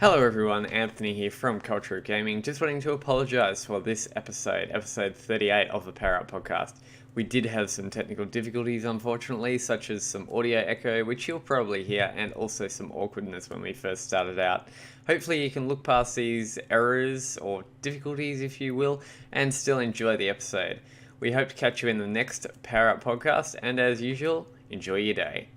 Hello everyone, Anthony here from Culture of Gaming. Just wanting to apologise for this episode 38 of the Power Up podcast. We did have some technical difficulties, unfortunately, such as some audio echo, which you'll probably hear, and also some awkwardness when we first started out. Hopefully you can look past these errors, or difficulties if you will, and still enjoy the episode. We hope to catch you in the next Power Up podcast, and as usual, enjoy your day.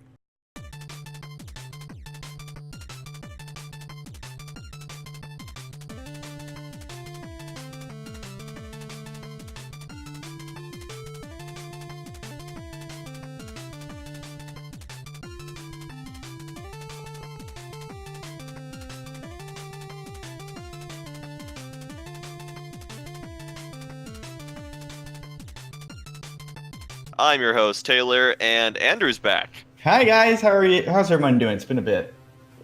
I'm your host, Taylor, and Andrew's back. Hi guys, how are you? How's everyone doing? It's been a bit.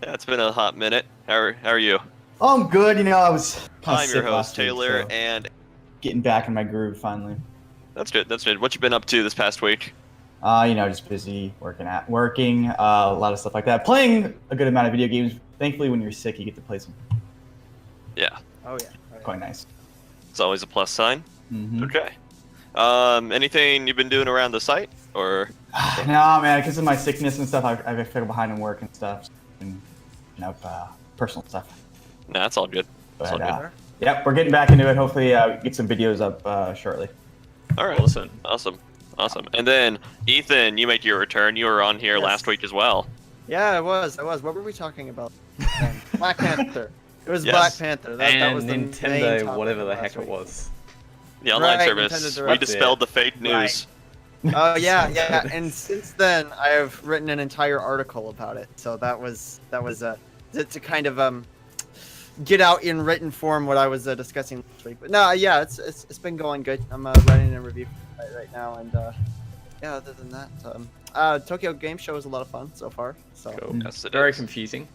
Yeah, it's been a hot minute. How are you? Oh, I'm good. I was I'm your host, Taylor, and getting back in my groove finally. That's good. What you been up to this past week? Just busy working, a lot of stuff like that. Playing a good amount of video games. Thankfully, when you're sick, you get to play some. Yeah. Oh yeah. Quite nice. It's always a plus sign. Mm-hmm. Okay. Anything you've been doing around the site, or? No, man, because of my sickness and stuff, I've been behind in work and stuff, and personal stuff. Nah, that's all good. That's all good. Yep, we're getting back into it. Hopefully, get some videos up shortly. All right. Awesome. And then Ethan, you make your return. You were on here last week as well. Yeah, I was. What were we talking about? Black Panther. It was Yes. Black Panther. That was the main Nintendo, topic whatever the last heck week. it was. The online Right, service. Nintendo We Direct. dispelled the fake news. Oh yeah. And since then, I have written an entire article about it. So that was to kind of get out in written form what I was discussing last week. But no, yeah, it's been going good. I'm writing a review for it right now, and yeah, other than that, Tokyo Game Show is a lot of fun so far. So Cool. Yes, it Very is. confusing.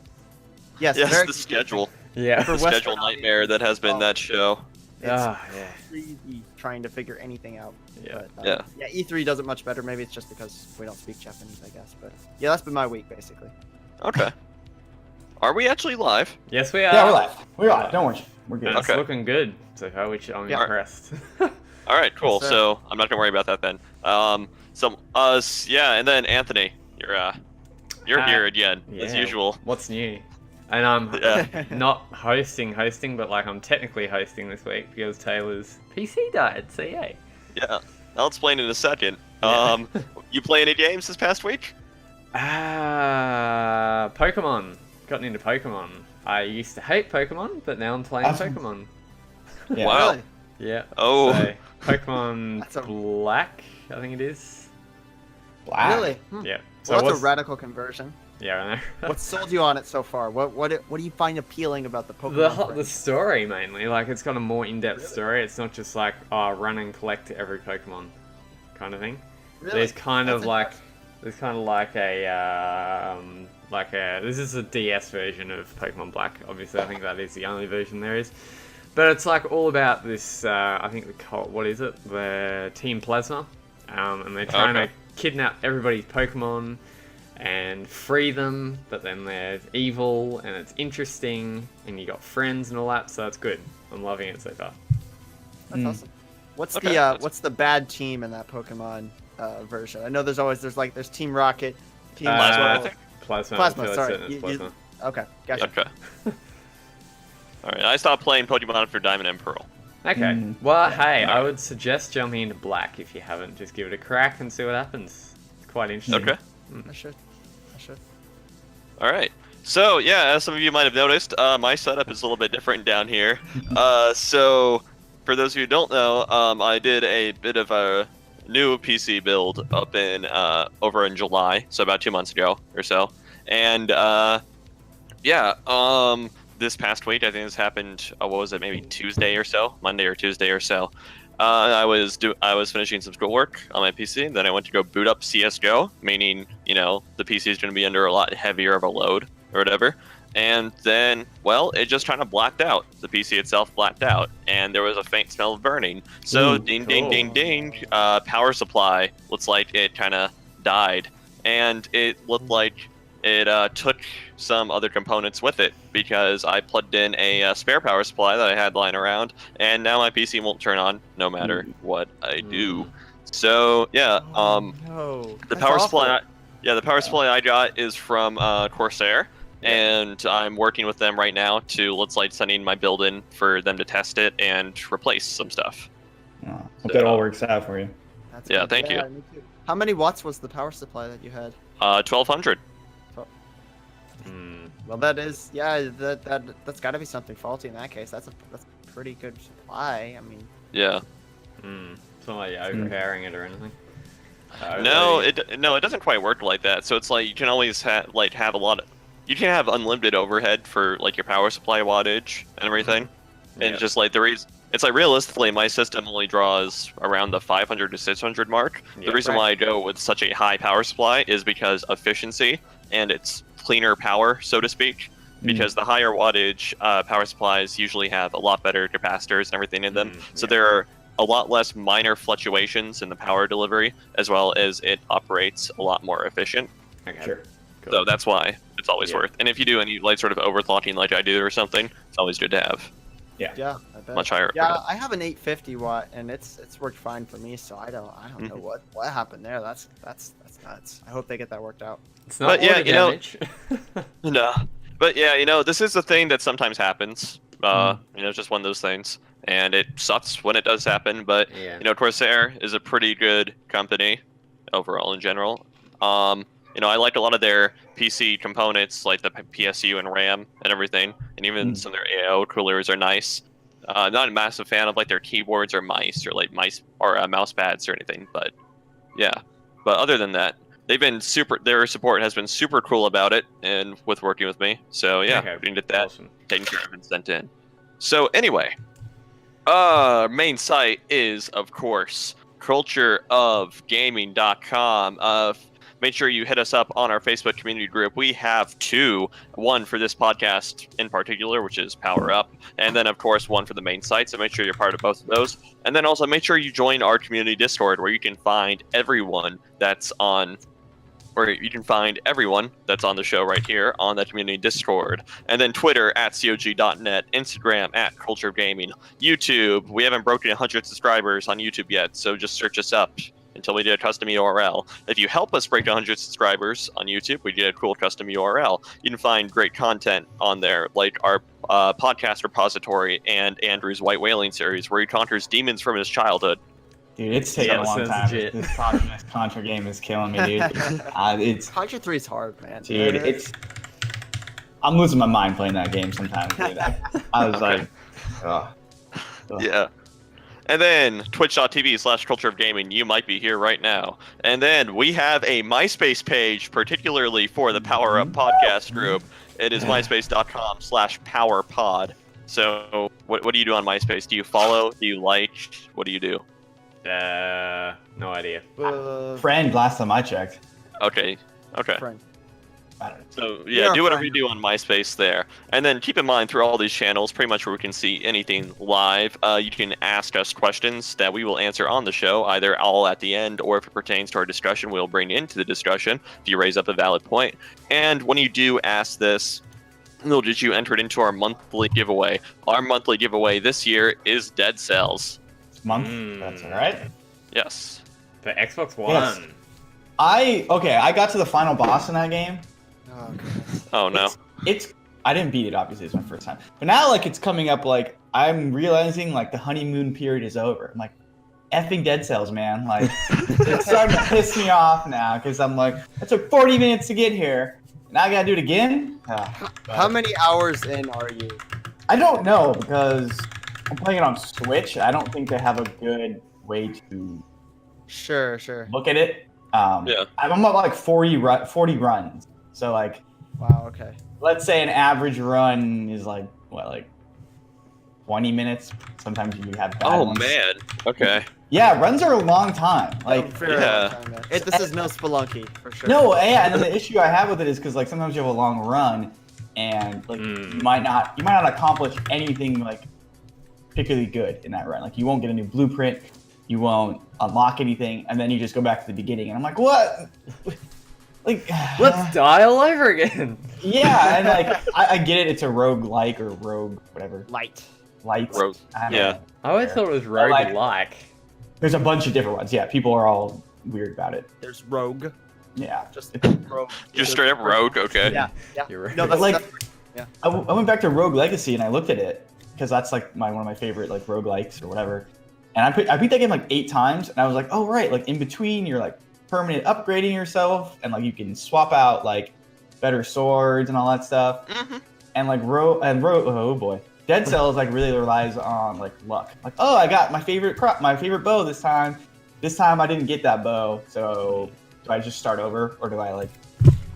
yes, Yes, very the schedule. Yeah. For The Western schedule nightmare that has been that show. It's Yeah. crazy trying to figure anything out. Yeah. But, yeah, E3 does it much better. Maybe it's just because we don't speak Japanese, I guess. But yeah, that's been my week basically. Okay. Are we actually live? Yes, we are. Yeah, we're live. We're live. Don't worry, we're good. And it's Okay. looking good so far, which I'm Yeah. impressed. All right, cool. Yes, sir. So I'm not gonna worry about that then. And then Anthony, you're here again as Yeah, usual. What's new? And I'm Yeah. not hosting, but like I'm technically hosting this week because Taylor's PC died, so yay. Yeah, I'll explain in a second. Yeah. You play any games this past week? Pokemon. Gotten into Pokemon. I used to hate Pokemon, but now I'm playing Awesome. Pokemon. Yeah. Wow. Really? Yeah. Oh. So, Pokemon That's a- Black, I think it is. Wow. Really? Yeah. So Well, that's what's- a radical conversion. Yeah, I know. What sold you on it so far? What do you find appealing about the Pokemon? The franchise? story mainly, like it's got a more in-depth Really? story. It's not just like run and collect every Pokemon kind of thing. Really? There's kind That's of like this is a DS version of Pokemon Black. Obviously, I think that is the only version there is. But it's like all about this. I think what is it? The Team Plasma, and they're trying to kidnap everybody's Pokemon and free them, but then there's evil and it's interesting and you got friends and all that, so it's good. I'm loving it so far. That's awesome. What's Okay, the that's- what's the bad team in that Pokemon version? I know there's Team Rocket, Team Plasma, I Swirl. think. Plasma. Plasma, I'm fairly sorry. certain it's Plasma. Okay, gotcha. Okay. All right, I stopped playing Pokemon for Diamond and Pearl. Okay. Mm. Well, hey, I Alright. would suggest jumping into Black if you haven't. Just give it a crack and see what happens. It's quite interesting. Okay. I should. All right. So yeah, as some of you might have noticed, my setup is a little bit different down here. So for those of you who don't know, I did a bit of a new PC build up in over in July, so about 2 months ago or so. And this past week, I think this happened. What was it? Maybe Tuesday or so, Monday or Tuesday or so. I was finishing some schoolwork on my PC. Then I went to go boot up CS:GO, meaning the PC is going to be under a lot heavier of a load or whatever. And then, well, it just kind of blacked out. The PC itself blacked out, and there was a faint smell of burning. So, Ooh, ding, cool. ding, ding, ding. Power supply looks like it kind of died, and it looked like it took some other components with it because I plugged in a spare power supply that I had lying around, and now my PC won't turn on no matter what I do. So yeah, No. the That's power awful. supply. Yeah, the power supply I got is from Corsair, and I'm working with them right now to sending my build in for them to test it and replace some stuff. Oh, hope that all works out for you. That's Yeah, good. thank you. Me too. How many watts was the power supply that you had? 1200. Well, that is, yeah, that's got to be something faulty in that case. That's a pretty good supply. I mean, Yeah. It's not like overpowering it or anything. No, it doesn't quite work like that. So it's like you can always have a lot of, you can have unlimited overhead for like your power supply wattage and everything, and just like the reason. It's like realistically, my system only draws around the 500 to 600 mark. The reason why I go with such a high power supply is because efficiency and it's cleaner power, so to speak. Because the higher wattage power supplies usually have a lot better capacitors and everything in them, so there are a lot less minor fluctuations in the power delivery, as well as it operates a lot more efficient. Okay. Sure. Cool. So that's why it's always worth. And if you do any like sort of overclocking like I do or something, it's always good to have. yeah, I bet. Much higher. Yeah, I have an 850 watt, and it's worked fine for me. So I don't know what happened there. That's nuts. I hope they get that worked out. It's not But yeah, water you know- damage. No. But yeah, this is a thing that sometimes happens. It's just one of those things. And it sucks when it does happen, but Yeah. Corsair is a pretty good company overall in general. I like a lot of their PC components, like the PSU and RAM and everything, and even some of their AIO coolers are nice. Not a massive fan of like their keyboards or mouse pads or anything, but yeah. But other than that, their support has been super cool about it and with working with me. So yeah, Okay, we can get that awesome. taken care of and sent in. So anyway, our main site is of course cultureofgaming.com. Make sure you hit us up on our Facebook community group. We have two, one for this podcast in particular, which is Power Up, and then of course one for the main site. So make sure you're part of both of those, and then also make sure you join our community Discord, where you can find everyone that's on. Or you can find everyone that's on the show right here on that community Discord. And then Twitter @COG.net, Instagram @CultureOfGaming, YouTube. We haven't broken 100 subscribers on YouTube yet, so just search us up until we get a custom URL. If you help us break 100 subscribers on YouTube, we get a cool custom URL. You can find great content on there, like our podcast repository and Andrew's White Whaling series, where he conquers demons from his childhood. Dude, it's taking a long sounds time. legit. This Contra game is killing me, dude. It's Contra 3 is hard, man. dude, I'm losing my mind playing that game sometimes, dude. I was like, oh. Yeah. And then twitch.tv/cultureofgaming, you might be here right now. And then we have a MySpace page, particularly for the Power Up podcast group. It is myspace.com/powerpod. So what do you do on MySpace? Do you follow? Do you like? What do you do? No idea. Friend, last time I checked. Okay. Friend. I don't know. So You're yeah, a do whatever friend. you do on MySpace there. And then keep in mind through all these channels, pretty much where we can see anything live, you can ask us questions that we will answer on the show, either all at the end, or if it pertains to our discussion, we'll bring into the discussion if you raise up a valid point. And when you do ask this, we'll get you entered into our monthly giveaway. Our monthly giveaway this year is Dead Cells. Month? That's all right. Yes. For Xbox One. Yes. I got to the final boss in that game. Oh, goodness. Oh no. It's I didn't beat it, obviously. It's my first time. But now, like, it's coming up, like, I'm realizing, like, the honeymoon period is over. I'm like, effing Dead Cells, man. Like, it's starting to piss me off now, because I'm like, it took 40 minutes to get here. Now I gotta do it again? How many hours in are you? I don't know, because I'm playing it on Switch. I don't think they have a good way to Sure. look at it. Yeah. I'm up, like, 40 runs. So, like, Wow, okay. let's say an average run is like 20 minutes. Sometimes you have bad Oh ones. man. Okay. Yeah, runs are a long time. Like, Very yeah. long time, man. This is no Spelunky, for sure. no, yeah, and then the issue I have with it is because like sometimes you have a long run, and like you might not accomplish anything like particularly good in that run. Like you won't get a new blueprint, you won't unlock anything, and then you just go back to the beginning. And I'm like, what? like Let's die all over again. yeah, and like I get it. It's a rogue-like or rogue whatever. Light. Light. Rogue, I don't yeah. know. I always thought it was I like- rogue-like. There's a bunch of different ones. Yeah, people are all weird about it. There's rogue. Yeah, Just rogue. Just straight up rogue. Okay. Yeah. Yeah. You're right. No, But, that's like, I went back to Rogue Legacy and I looked at it because that's like one of my favorite like roguelikes or whatever. And I beat that game like 8 times and I was like, oh right, like in between you're like permanent upgrading yourself and like you can swap out like better swords and all that stuff. Mm-hmm. And like oh boy, Dead Cells like really relies on like luck. Like, oh, I got my favorite bow this time. This time I didn't get that bow, so do I just start over or do I like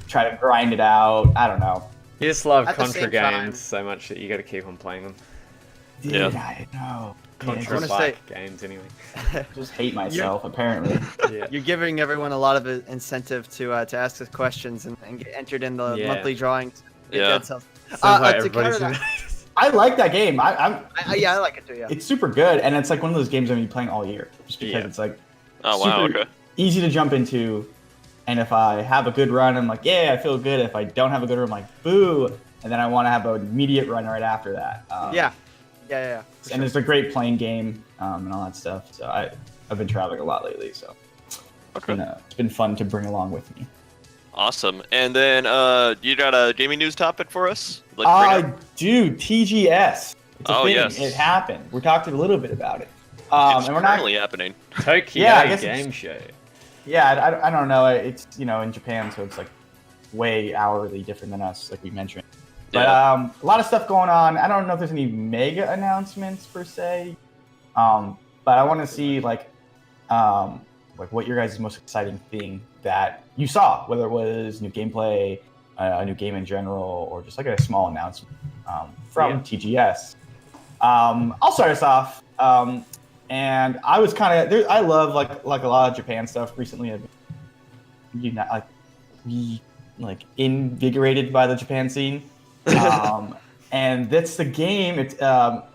try to grind it out? I don't know. You just love At the Contra same time- games so much that you got to keep on playing them. Dude, Yeah. I know. Contra wanna like games anyway. I just hate myself apparently. Yeah. You're giving everyone a lot of incentive to ask us questions and get entered in the Yeah. monthly drawings. Yeah. Dead Cells. Sounds like To everybody's counter I like that game. yeah, I like it too. Yeah. It's super good, and it's like one of those games I'm gonna be playing all year, just because Yeah. it's like Oh wow. super Okay. easy to jump into. And if I have a good run, I'm like, yeah, I feel good. If I don't have a good run, I'm like, boo. And then I want to have an immediate run right after that. Yeah. And it's a great playing game and all that stuff. So I've been traveling a lot lately, so Okay. it's been fun to bring along with me. Awesome. And then you got a gaming news topic for us? Like right now? Do TGS. It's a Oh, thing. yes. It happened. We talked a little bit about it. It's and we're not. currently happening. Tokyo Yeah, I guess Game it's- Show. Yeah, I don't know. It's in Japan, so it's like way hourly different than us, like we mentioned. But Yeah. a lot of stuff going on. I don't know if there's any mega announcements per se, but I want to see like what your guys' most exciting thing that you saw, whether it was new gameplay, a new game in general, or just like a small announcement from TGS. I'll start us off. And I was kind of I love like a lot of Japan stuff recently. I've been invigorated by the Japan scene. And that's the game. It's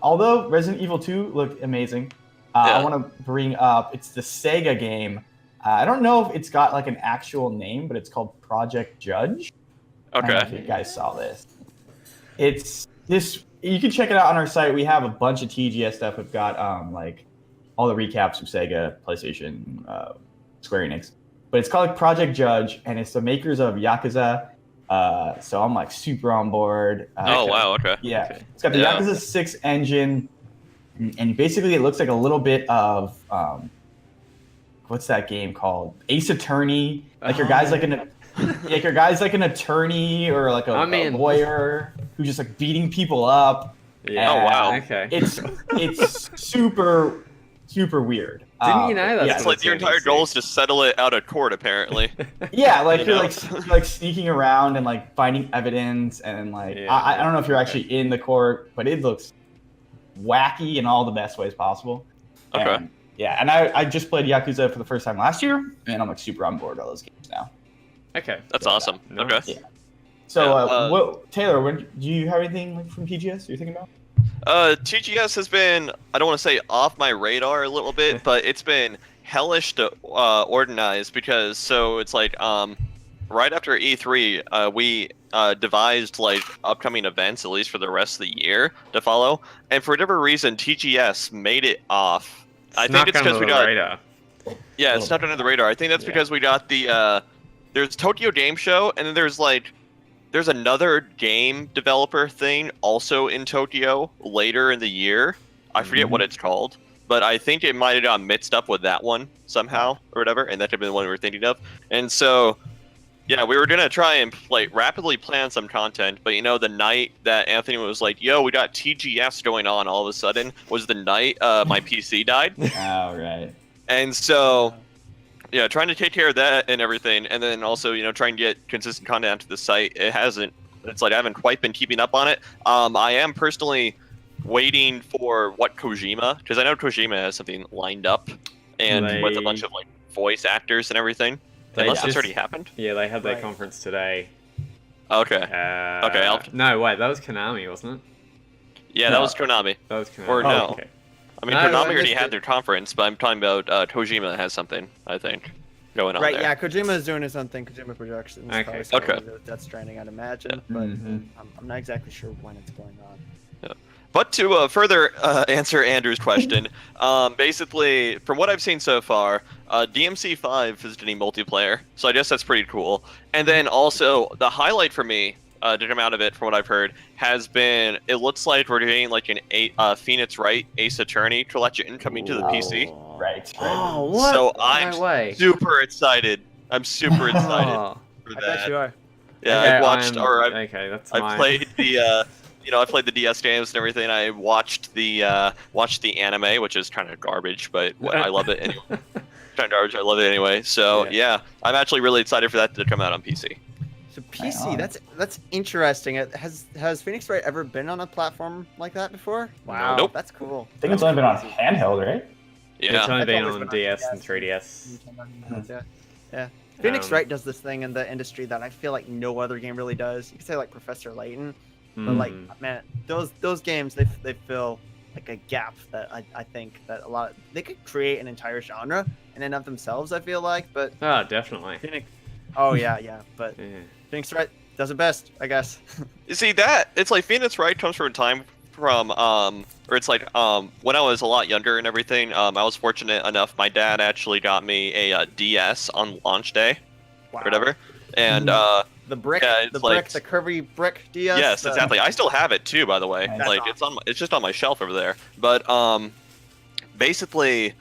although Resident Evil 2 looked amazing, I want to bring up it's the Sega game. I don't know if it's got like an actual name, but it's called Project Judge. I don't know if Okay. you guys saw this. It's this. You can check it out on our site. We have a bunch of TGS stuff. We've got like all the recaps from Sega, PlayStation, Square Enix. But it's called like Project Judge, and it's the makers of Yakuza. So I'm like super on board. Oh wow. Okay. Yeah, Okay. it's got the Yeah. Yakuza 6 engine, and basically it looks like a little bit of what's that game called? Ace Attorney. Like your guy's like an attorney or like a lawyer who's just like beating people up. Yeah. Oh, wow. Okay. It's super weird. Didn't you know that's Yeah, It's what like your it's entire gonna goal is to settle it out of court, apparently. yeah, like You you're know? like sneaking around and like finding evidence and like Yeah. I don't know if you're actually in the court, but it looks wacky in all the best ways possible. Okay. And, yeah, and I just played Yakuza for the first time last year, and I'm like super on board with all those games now. Okay. That's awesome. Nice. Okay. Yeah. So, Yeah, Taylor, do you have anything like, from TGS you're thinking about? TGS has been, I don't want to say off my radar a little bit, but it's been hellish to organize because, so it's like, right after E3, we devised like upcoming events, at least for the rest of the year, to follow. And for whatever reason, TGS made it off. I think it's because we got. radar. Yeah, it's not under the radar. I think that's Yeah. because we got the there's Tokyo Game Show, and then there's another game developer thing also in Tokyo later in the year. I forget what it's called, but I think it might have got mixed up with that one somehow or whatever, and that could be the one we were thinking of. And so, yeah, we were gonna try and like rapidly plan some content, but you know, the night that Anthony was like, "Yo, we got TGS going on," all of a sudden was the night my PC died. Oh, right. And so, yeah, trying to take care of that and everything, and then also, you know, trying to get consistent content onto the site. It's like I haven't quite been keeping up on it. I am personally waiting for what Kojima, because I know Kojima has something lined up, and with a bunch of like voice actors and everything. Unless it's already happened. Yeah, they had their Right. conference today. Okay. Okay. No, wait, that was Konami, wasn't it? Yeah, No. that was Konami. That was Konami. Or no. Okay. I mean, No, Konami I already missed had it. their conference, but I'm talking about Kojima has something, I think, going on Right, there. yeah, Kojima is doing his own thing. Kojima Productions. Okay. Probably started Okay. with Death Stranding, I'd imagine, but I'm not exactly sure when it's going on. But to further answer Andrew's question, basically, from what I've seen so far, DMC5 is doing multiplayer, so I guess that's pretty cool. And then also, the highlight for me to come out of it, from what I've heard, has been, it looks like we're getting like an Phoenix Wright Ace Attorney collection coming to the PC. Right. Oh, what? So No I'm way. super excited. I'm super excited Oh, for I that. bet you are. Yeah, okay, I've watched, okay, that's I mine. played the, I played the DS games and everything. I watched the anime, which is kind of garbage, but I love it anyway. Kind of garbage. I love it anyway. So yeah, I'm actually really excited for that to come out on PC. So PC, that's interesting. Has Phoenix Wright ever been on a platform like that before? Wow, Nope. that's cool. I think it's only been on handheld, right? Yeah. It's only been always on been DS and 3DS. Yeah. Phoenix Um, Wright does this thing in the industry that I feel like no other game really does. You could say like Professor Layton, but like man, those games they fill like a gap that I think that they could create an entire genre in and of themselves. I feel like, but Oh, definitely. Phoenix. Oh yeah, but Yeah. Phoenix Wright does it best, I guess. You see that it's like Phoenix Wright comes from a time from or it's like when I was a lot younger and everything. I was fortunate enough. My dad actually got me a DS on launch day, Wow. or whatever, and The brick, Yeah, it's the like- curvy brick DS. yes, exactly. I still have it too, by the way. That's Like it's just on my shelf over there. But basically,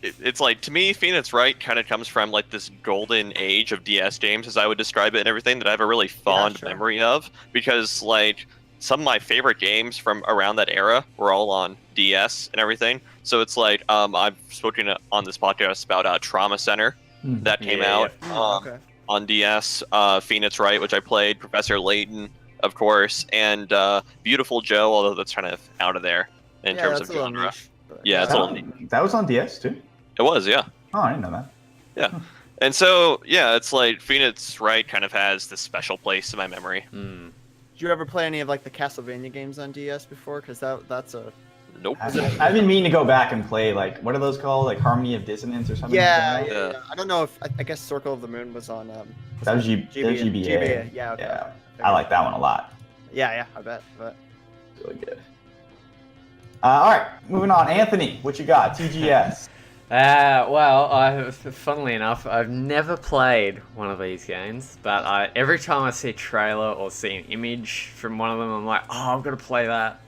it's like, to me, Phoenix Wright kind of comes from like this golden age of DS games, as I would describe it, and everything that I have a really fond sure. memory of, because like some of my favorite games from around that era were all on DS and everything. So it's like I've spoken on this podcast about Trauma Center that came Yeah, out. Okay. On DS, Phoenix Wright, which I played, Professor Layton, of course, and Beautiful Joe, although that's kind of out of there in terms of that's a little genre. niche, but- Yeah, it's a little That was on DS too. It was, yeah. Oh, I didn't know that. And so, yeah, it's like Phoenix Wright kind of has this special place in my memory. Hmm. Did you ever play any of like the Castlevania games on DS before? Because that's a Nope. I've been meaning to go back and play like what are those called? Like Harmony of Dissonance or something. yeah, like that? Yeah. yeah. I don't know if I guess Circle of the Moon was on. That was GBA. GBA. Yeah, okay. Yeah, I like that one a lot. Yeah, I bet. But Really good. All right, moving on. Anthony, what you got? TGS. Well, funnily enough, I've never played one of these games, but every time I see a trailer or see an image from one of them, I'm like, oh, I've got to play that,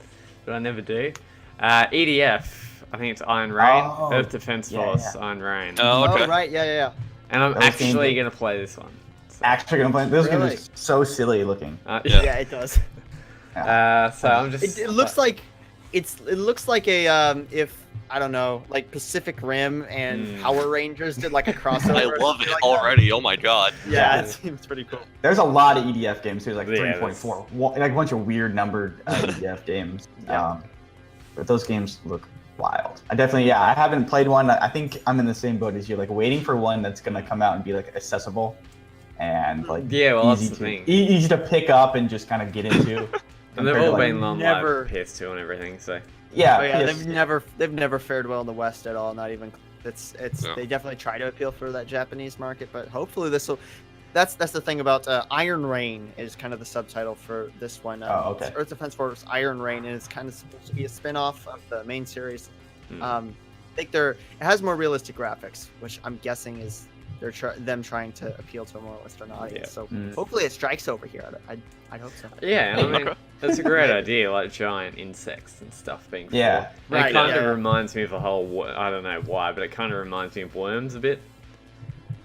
but I never do. EDF, I think it's Iron Rain, Oh, Earth Defense yeah, Force, yeah. Iron Rain. Oh, okay. oh right, yeah. And I'm Those actually games- going to play this one. So, Actually gonna play. Those Really? games are so silly looking. Yeah. Yeah, it does. so I'm just... It looks like it looks like a if I don't know, like Pacific Rim and Power Rangers did like a crossover. I or love something it like that. already. Oh my god. Yeah, Yeah. it seems pretty cool. There's a lot of EDF games too, like Yeah, 3.4, like a bunch of weird numbered EDF games. Yeah. But those games look wild. I definitely, I haven't played one. I think I'm in the same boat as you, like waiting for one that's gonna come out and be like accessible and like Yeah, well, that's easy the to thing. easy to pick up and just kind of get into. And they've compared to, all like, been on never- like PS2 and everything, so... yeah, Oh yeah, PS they've never fared well in the West at all. Not even it's Yeah. they definitely try to appeal for that Japanese market, but hopefully this will. That's the thing about Iron Rain is kind of the subtitle for this one. Oh, okay. It's Earth Defense Force Iron Rain, and it's kind of supposed to be a spin-off of the main series. Hmm. I think it has more realistic graphics, which I'm guessing is them trying to appeal to a more Western audience. Yeah. So Mm. hopefully it strikes over here. I hope so. Yeah, and I mean, Okay. that's a great idea, like giant insects and stuff being Yeah. fought. Right, It kind yeah, of yeah. reminds me of a whole, I don't know why, but it kind of reminds me of Worms a bit.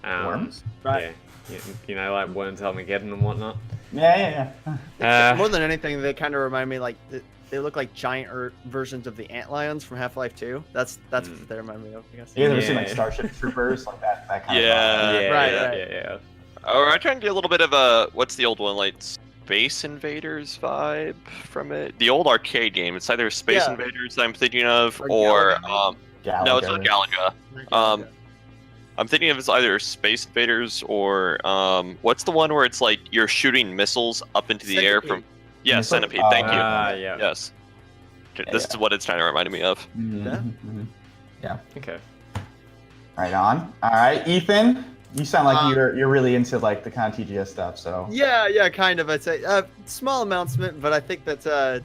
Worms. Right. Yeah, you know, like Worms Armageddon and whatnot. Yeah. More than anything, they kind of remind me like they look like giant versions of the antlions from Half-Life 2. That's what they remind me of, I guess. You guys ever seen like Yeah. Starship Troopers, like that kind Yeah. of. yeah, right, yeah, right. yeah. Or I try and get a little bit of a, what's the old one, like Space Invaders vibe from it? The old arcade game. It's either Space Yeah. Invaders that I'm thinking of, Or or Galaga? no, it's not Galaga. I'm thinking of it's either Space Invaders or what's the one where it's like you're shooting missiles up into the air from? Yeah, Missile? Centipede. Thank you. Yeah. Yes. This is what it's trying to remind me of. Mhm, Yeah. mhm. Okay. All Right on. All right, Ethan, you sound like you're really into like the kind of TGS stuff. So Yeah, kind of. I'd say small announcement, but I think that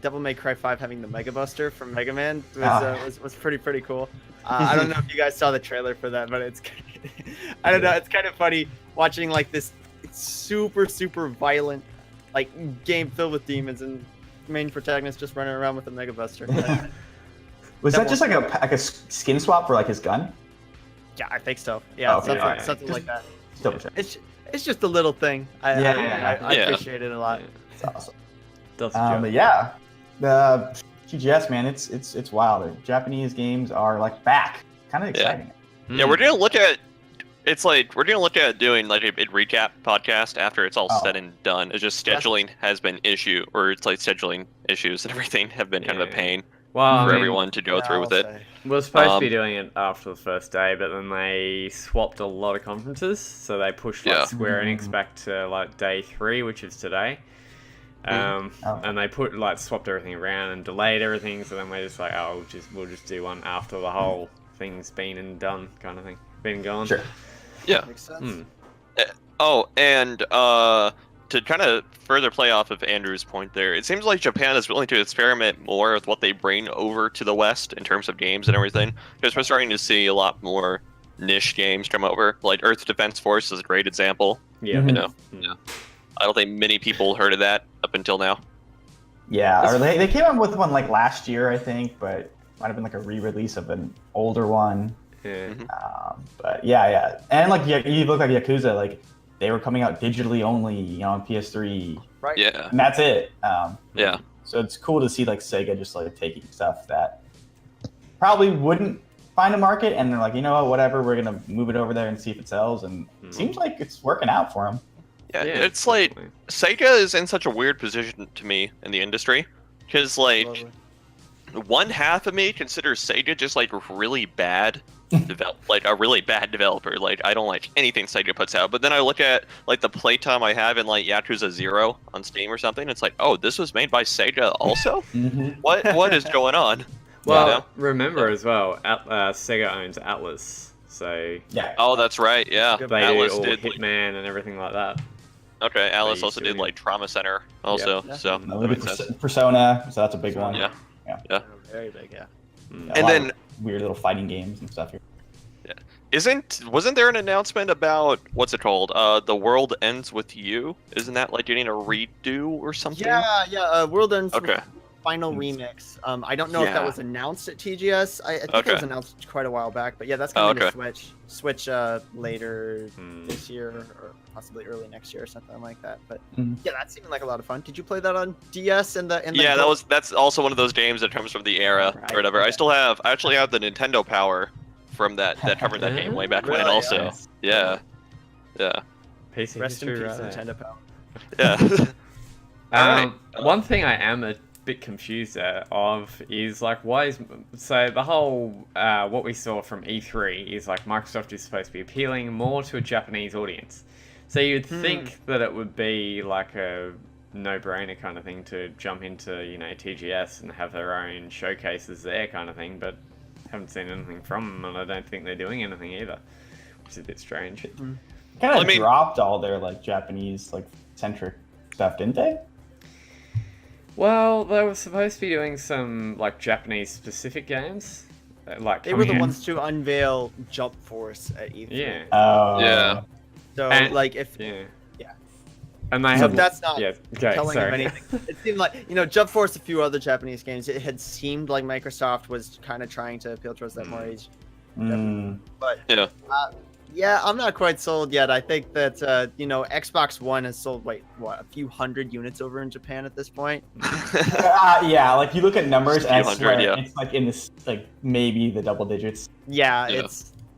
Devil May Cry 5 having the Mega Buster from Mega Man was pretty cool. I don't know if you guys saw the trailer for that, but it's I don't know, it's kind of funny watching like this super violent like game filled with demons and main protagonist just running around with a Mega Buster. was that just like a skin swap for like his gun? Yeah, I think so. Yeah, Okay, something like that. Double check. It's just a little thing. I appreciate it a lot. It's awesome. Does the job. But yeah, the TGS, man, it's wild. The Japanese games are like back, kind of exciting. Yeah, we're gonna look at. It's like we're gonna look at doing like a recap podcast after it's all said and done. It's just scheduling has been issue, or it's like scheduling issues and everything have been kind of a pain for everyone to go through with it. We were supposed to be doing it after the first day, but then they swapped a lot of conferences, so they pushed like Square Enix back to like day 3, which is today. And they swapped everything around and delayed everything, so then we're just like, we'll just do one after the whole thing's been and done kind of thing. Been and gone. Sure. Yeah. Makes sense. And to kind of further play off of Andrew's point there, it seems like Japan is willing to experiment more with what they bring over to the West in terms of games and everything, because we're starting to see a lot more niche games come over. Like Earth Defense Force is a great example. Yeah. You know. Yeah. I don't think many people heard of that up until now. Yeah, or they came out with one like last year, I think, but might have been like a re-release of an older one. Yeah. But yeah, and like you look like Yakuza, like they were coming out digitally only, on PS3. Right. Yeah. And that's it. Yeah. So it's cool to see like Sega just like taking stuff that probably wouldn't find a market, and they're like, you know what, whatever, we're gonna move it over there and see if it sells, and it seems like it's working out for them. Yeah, it's like Sega is in such a weird position to me in the industry, because like one half of me considers Sega just like really bad, like a really bad developer. Like I don't like anything Sega puts out. But then I look at like the playtime I have in like Yakuza 0 on Steam or something. It's like, oh, this was made by Sega also. What is going on? Well, remember as well, Sega owns Atlas, so Yeah. Oh, that's right. Yeah, they Atlas do all did Hitman and everything like that. Okay, Atlas also did like Trauma Center also. So A little bit Persona, so that's a big one. Yeah. Very big, yeah. And then weird little fighting games and stuff here. Wasn't there an announcement about what's it called? The World Ends with You? Isn't that like getting a redo or something? Yeah. World Ends. Okay. Final remix. I don't know if that was announced at TGS. I think it was announced quite a while back, but yeah, that's coming to Switch later this year or possibly early next year or something like that. But yeah, that seemed like a lot of fun. Did you play that on DS and the? Yeah, that's also one of those games that comes from the era or whatever. I actually have the Nintendo Power from that covered that game way back when also. Yeah. PC Rest in history, peace, right? Nintendo Power. Yeah. Alright. One thing I am a bit confused of is like so the whole what we saw from E3 is like Microsoft is supposed to be appealing more to a Japanese audience. So you'd think that it would be like a no-brainer kind of thing to jump into, TGS and have their own showcases there kind of thing, but haven't seen anything from them, and I don't think they're doing anything either, which is a bit strange. Kind of dropped all their like Japanese like centric stuff, didn't they? Well, they were supposed to be doing some like Japanese specific games. They were the ones to unveil Jump Force at E3. Yeah. Oh. Yeah. So like if and they so if that's not telling them anything. It seemed like Jump Force, a few other Japanese games. It had seemed like Microsoft was kind of trying to appeal towards that more age. But yeah, I'm not quite sold yet. I think that Xbox One has sold a few hundred units over in Japan at this point. Yeah, like you look at numbers, and I swear it's like in this like maybe the double digits. Yeah.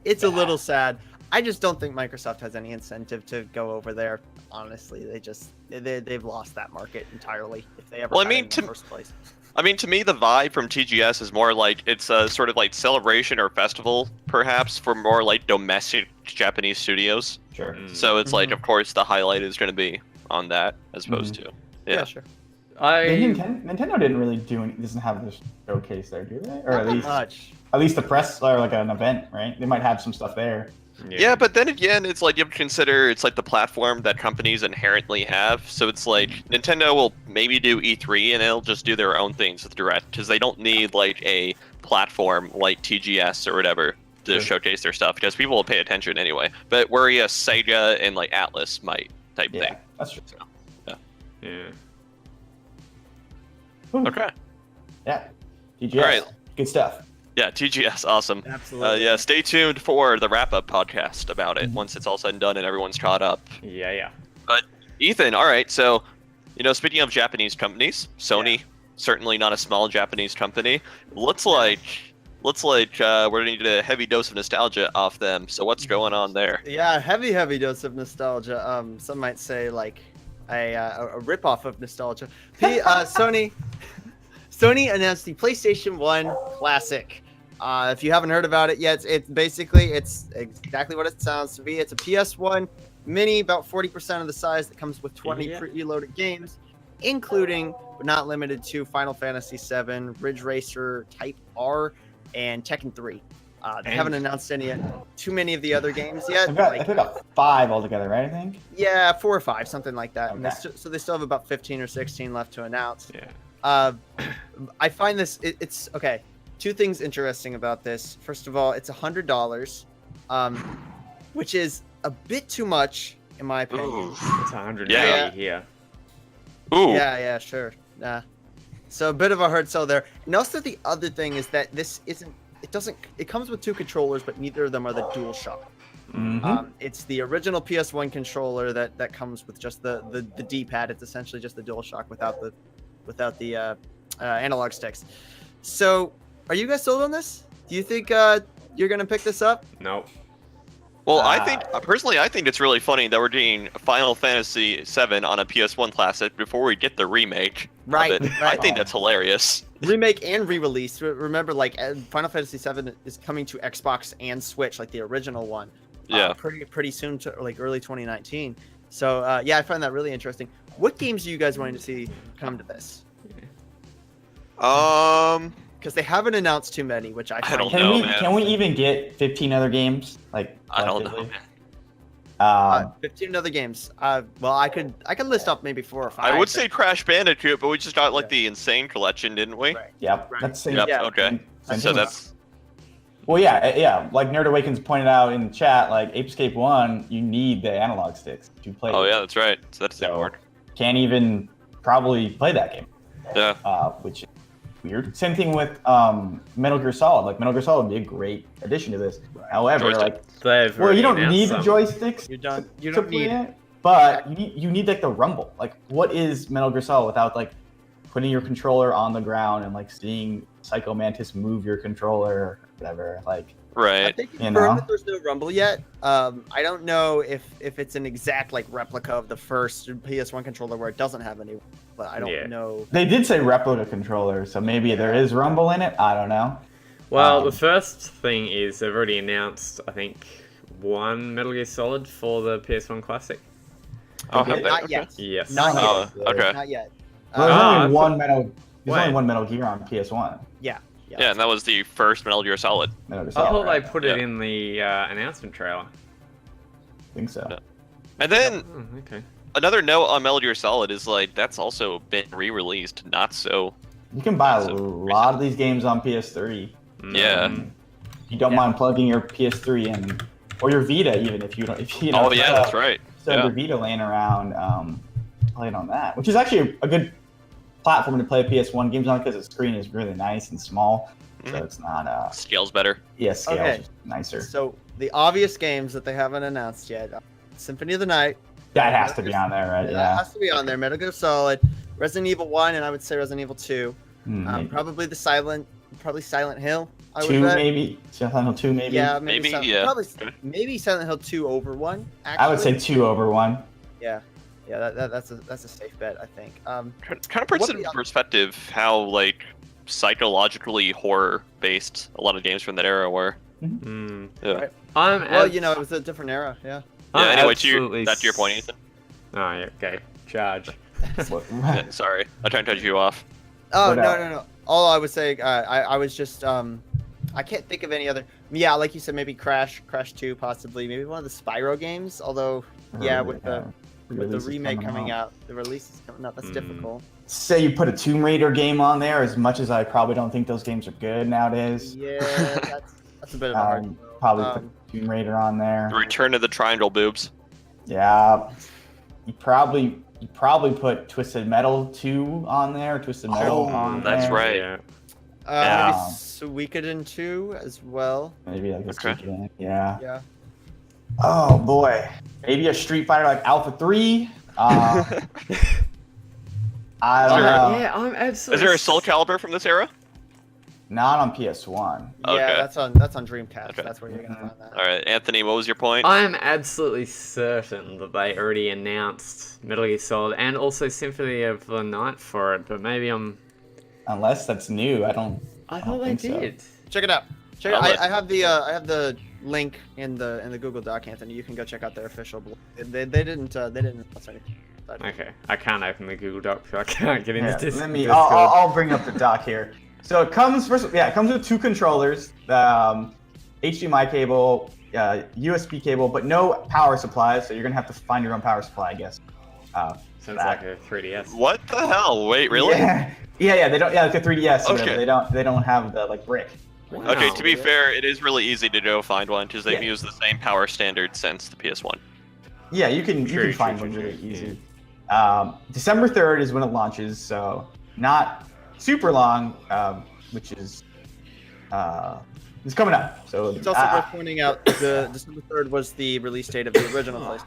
It's a little sad. I just don't think Microsoft has any incentive to go over there. Honestly, they've lost that market entirely if they ever had it in the first place. I mean, to me, the vibe from TGS is more like it's a sort of like celebration or festival, perhaps, for more like domestic Japanese studios. Sure. So it's like, of course, the highlight is going to be on that as opposed to. Yeah, sure. Nintendo didn't really doesn't have this showcase there, do they? Or Not that much. at least the press or like an event, right? They might have some stuff there. Yeah, but then again, it's like you have to consider it's like the platform that companies inherently have. So it's like Nintendo will maybe do E3 and they'll just do their own things with Direct because they don't need like a platform like TGS or whatever to showcase their stuff because people will pay attention anyway. But where Sega and like Atlas might type thing. Yeah, that's true. So, Yeah. okay. Yeah. TGS. All right. Good stuff. Yeah, TGS, awesome. Absolutely. Yeah, stay tuned for the wrap-up podcast about it once it's all said and done and everyone's caught up. Yeah. But Ethan, all right, so speaking of Japanese companies, Sony certainly not a small Japanese company. Looks like we're gonna need a heavy dose of nostalgia off them. So what's going on there? Yeah, heavy dose of nostalgia. Some might say like a rip-off of nostalgia. Sony announced the PlayStation 1 Classic. If you haven't heard about it yet, it's exactly what it sounds to be. It's a PS1 mini, about 40% of the size, that comes with 20 preloaded games, including but not limited to Final Fantasy VII, Ridge Racer Type R, and Tekken 3. They haven't announced too many of the other games yet. I think about 5 altogether, right? I think. Yeah, 4 or 5, something like that. Okay. And so they still have about 15 or 16 left to announce. Yeah. I find this it's okay. 2 things interesting about this. First of all, it's $100, which is a bit too much in my opinion. Ooh. It's 180 Yeah. here. Ooh. Yeah, sure. So a bit of a hard sell there. And also the other thing is that this isn't. It comes with 2 controllers, but neither of them are the DualShock. Mm-hmm. It's the original PS1 controller that comes with just the D-pad. It's essentially just the DualShock without the analog sticks. So, are you guys sold on this? Do you think you're gonna pick this up? Nope. Well, I think personally, I think it's really funny that we're doing Final Fantasy VII on a PS1 classic before we get the remake. Right, of it. right. I think that's hilarious. Remake and re-release. Remember, like Final Fantasy VII is coming to Xbox and Switch, like the original one. Yeah. Pretty soon, to like early 2019. So I find that really interesting. What games are you guys wanting to see come to this? Because they haven't announced too many, which I find. don't know, man. Can we even get 15 other games? Like I don't know, man. 15 other games. Well, I could list off maybe 4 or 5. I would say Crash Bandicoot, but we just got like the Insane Collection, didn't we? Right. Yep. Right. That's same. Yep. Yeah. Okay. Same So thing. that's Well, yeah. Like Nerd Awakens pointed out in the chat, like Ape Escape 1, you need the analog sticks to play. Oh it. yeah, that's right. So that's So, important. can't even probably play that game. Yeah. Which is weird. Same thing with Metal Gear Solid. Like Metal Gear Solid would be a great addition to this. However, Joystick. like, They've well, you don't already need the announced joysticks. You don't to need play it, but you need like the rumble. Like, what is Metal Gear Solid without like putting your controller on the ground and like seeing Psycho Mantis move your controller or whatever? Like, I Right. think You confirmed know? that there's no Rumble yet. I don't know if it's an exact like replica of the first PS1 controller where it doesn't have any, but I don't know. they did say replica controller, so maybe there is rumble in it. I don't know. Well, Um, the first thing is they've already announced, I think, 1 Metal Gear Solid for the PS1 Classic. Oh, They have did? they? Not yet. Yes. Not yet. Oh, okay. Not yet. Well, there's I only thought- one Metal. There's Wait. only one Metal Gear on PS1. Yeah. Yeah, and that was the first Metal Gear Solid. Metal Gear I Solid, thought right? they put it Yeah. in the announcement trailer. I think so. Yeah. And then Oh, okay. another note on Metal Gear Solid is like that's also been re-released, not so. You can buy a So, lot of these games on PS3. Yeah. You don't mind plugging your PS3 in, or your Vita, even if you don't. If you Oh yeah, that's right. So Yeah. your Vita laying around, playing on that, which is actually a good platform to play PS1 games on because the screen is really nice and small, so Mhm. it's not Scales better. scale's Okay. just nicer. So the obvious games that they haven't announced yet: Symphony of the Night. That has to be on there, right? That Yeah. has to be on there. Metal Gear Solid, Resident Evil 1, and I would say Resident Evil 2. Hmm. Probably Silent Hill. I would 2 bet. maybe. Silent Hill 2 maybe. Yeah, Maybe, Silent, yeah. Probably, Okay. maybe Silent Hill 2 over 1. Actually. I would say 2 over 1. Yeah, that's a safe bet, I think. Kind of puts What in the- perspective how like psychologically horror based a lot of games from that era were. Mm. Yeah. Right. I'm Well, it was a different era. Yeah. Yeah. I'm Anyway, absolutely that's your point, Ethan. Oh, yeah, okay. charge. Yeah, sorry, I tried to touch you off. Oh What else? no. All I was saying, I was just I can't think of any other. Yeah, like you said, maybe Crash 2, possibly. Maybe one of the Spyro games. Although, yeah, with the remake coming out, the release is coming out. That's difficult. Say you put a Tomb Raider game on there, as much as I probably don't think those games are good nowadays. Yeah, that's a bit of a hard. Probably put Tomb Raider on there. The Return of the Triangle Boobs. Yeah, you probably put Twisted Metal 2 on there. Twisted Metal on there. That's right. Yeah. Maybe Suikoden 2 as well. Maybe like a Okay. Suikoden, yeah. Yeah. Oh boy, maybe a Street Fighter like Alpha 3. I don't know. Yeah, I'm absolutely. Is there a Soul Calibur from this era? Not on PS1. Okay. Yeah, that's on Dreamcast. Okay. That's where you're gonna find that. All right, Anthony, what was your point? I'm absolutely certain that they already announced Metal Gear Solid and also Symphony of the Night for it, but maybe Unless that's new, I thought they think so. did. Check it out. Check it I'll out. let- I have the link in the Google Doc, Anthony. You can go check out their official blog. They didn't announce anything. Okay, I can't open the Google Doc, so I can't get into Yeah, this. let me. Discord. I'll bring up the doc here. So it comes it comes with 2 controllers, HDMI cable, USB cable, but no power supply. So you're gonna have to find your own power supply, I guess. Sounds like a 3DS. What the hell? Wait, really? Yeah. They don't. Yeah, like a 3DS. Or whatever. Okay. They don't have the like brick. Wow. Okay, to be fair, it is really easy to go find one because they've Yeah. used the same power standard since the PS1. Yeah, you can True, find true, one true, really true, easy. December 3rd is when it launches, so not super long, which is it's coming up. So It's also worth pointing out the December 3rd was the release date of the original PlayStation.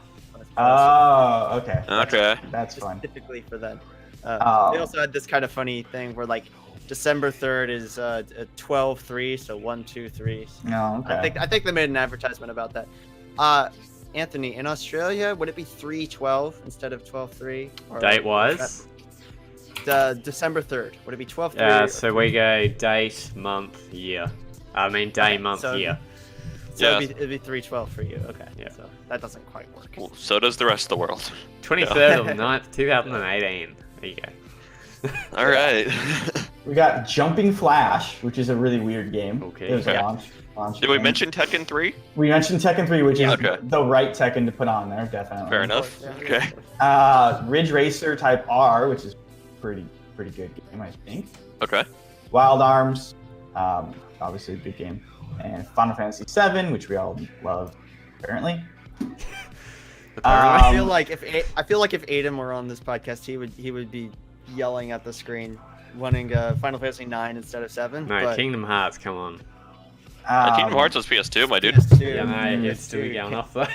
Oh, okay. Okay. That's fun. Specifically for them. Oh. They also had this kind of funny thing where like December 3rd is 12/3, so 1, 2, 3. No, okay. I think they made an advertisement about that. Anthony, in Australia, would it be 3/12 instead of 12/3? Date was? December 3rd. Would it be 12/3? Yeah, so we go date, month, year. I mean day, Okay, month, so- year. So Yeah. it'd be 3/12 for you. Okay. Yeah. So that doesn't quite work. Well, so does the rest of the world. 23rd of the 9th, 2018. There you go. All right. We got Jumping Flash, which is a really weird game. Okay. It was a Okay. launch Did we game. mention Tekken 3? We mentioned Tekken 3, which is Okay. the right Tekken to put on there, definitely. Fair enough. Yeah. Okay. Ridge Racer Type R, which is pretty good game, I think. Okay. Wild Arms, obviously a good game, and Final Fantasy VII, which we all love, apparently. I Um, feel like if Aiden were on this podcast, he would be yelling at the screen, wanting Final Fantasy 9 instead of 7. No, but Kingdom Hearts, come on. Kingdom Hearts was PS2, my dude. PS2, Yeah, no, it's still dude, going off though.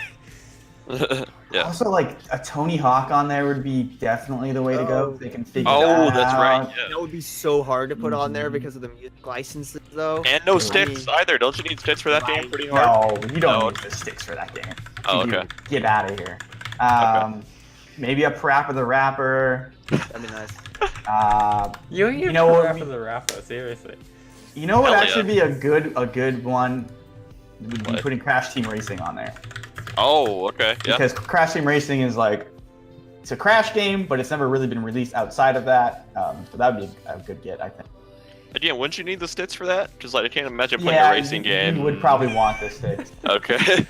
Yeah. Also, like a Tony Hawk on there would be definitely the way to go. If they can figure Oh, that that's out. right. That Yeah. would be so hard to put on there because of the music licenses, though. And no I sticks mean- either. Don't you need sticks for that game? Pretty hard. No, you don't No. need the sticks for that game. Oh, You okay. Get out of here. Maybe a Parappa the Rapper. That'd be nice. You You know what for the rapper, seriously. You know what Hell would actually be a good one? Would be What? putting Crash Team Racing on there. Oh, okay. Yeah. Because Crash Team Racing is like, it's a Crash game, but it's never really been released outside of that. So that would be a good get, I think. Again, wouldn't you need the sticks for that? Because like I can't imagine playing a racing you game. would probably want the sticks. Okay.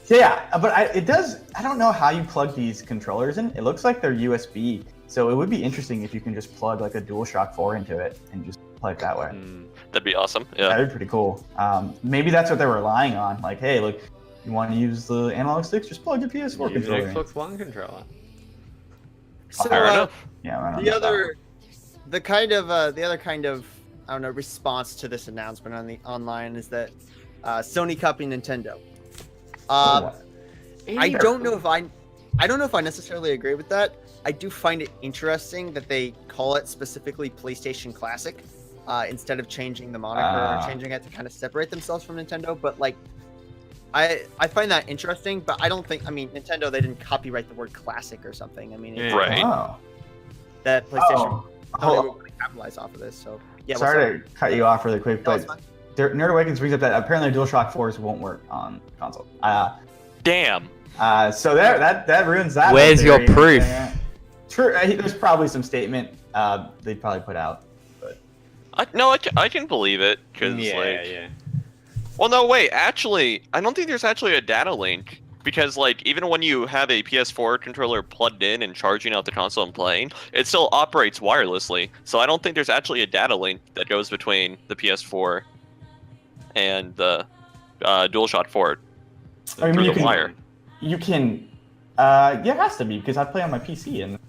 So yeah, but it does. I don't know how you plug these controllers in. It looks like they're USB, so it would be interesting if you can just plug like a DualShock 4 into it and just play it that way. That'd be awesome. Yeah. That'd be pretty cool. Maybe that's what they're relying on. Like, hey, look, you want to use the analog sticks? Just plug your PS4 Use controller in. Xbox One controller. So Fair enough. Yeah, I don't the know about other kind of I don't know response to this announcement on the online is that Sony copying Nintendo. that. I don't know if I necessarily agree with that. I do find it interesting that they call it specifically PlayStation Classic instead of changing the moniker or changing it to kind of separate themselves from Nintendo. But like, I find that interesting. But I don't think. I mean, Nintendo they didn't copyright the word classic or something. I mean, it's Yeah. Right. Oh. that PlayStation Oh. would want to capitalize off of this. So yeah. Sorry to cut you off really quick, No, it's but fine. Nerd Awakens brings up that apparently DualShock 4s won't work on console. Damn. So that ruins that. Where's your theory. proof? True. There's probably some statement they'd probably put out. But I can believe it because Yeah. Well, no, wait. Actually, I don't think there's actually a data link because, like, even when you have a PS4 controller plugged in and charging out the console and playing, it still operates wirelessly. So I don't think there's actually a data link that goes between the PS4 and the DualShock 4 I mean, through you the can, wire. You can. Yeah, it has to be because I play on my PC and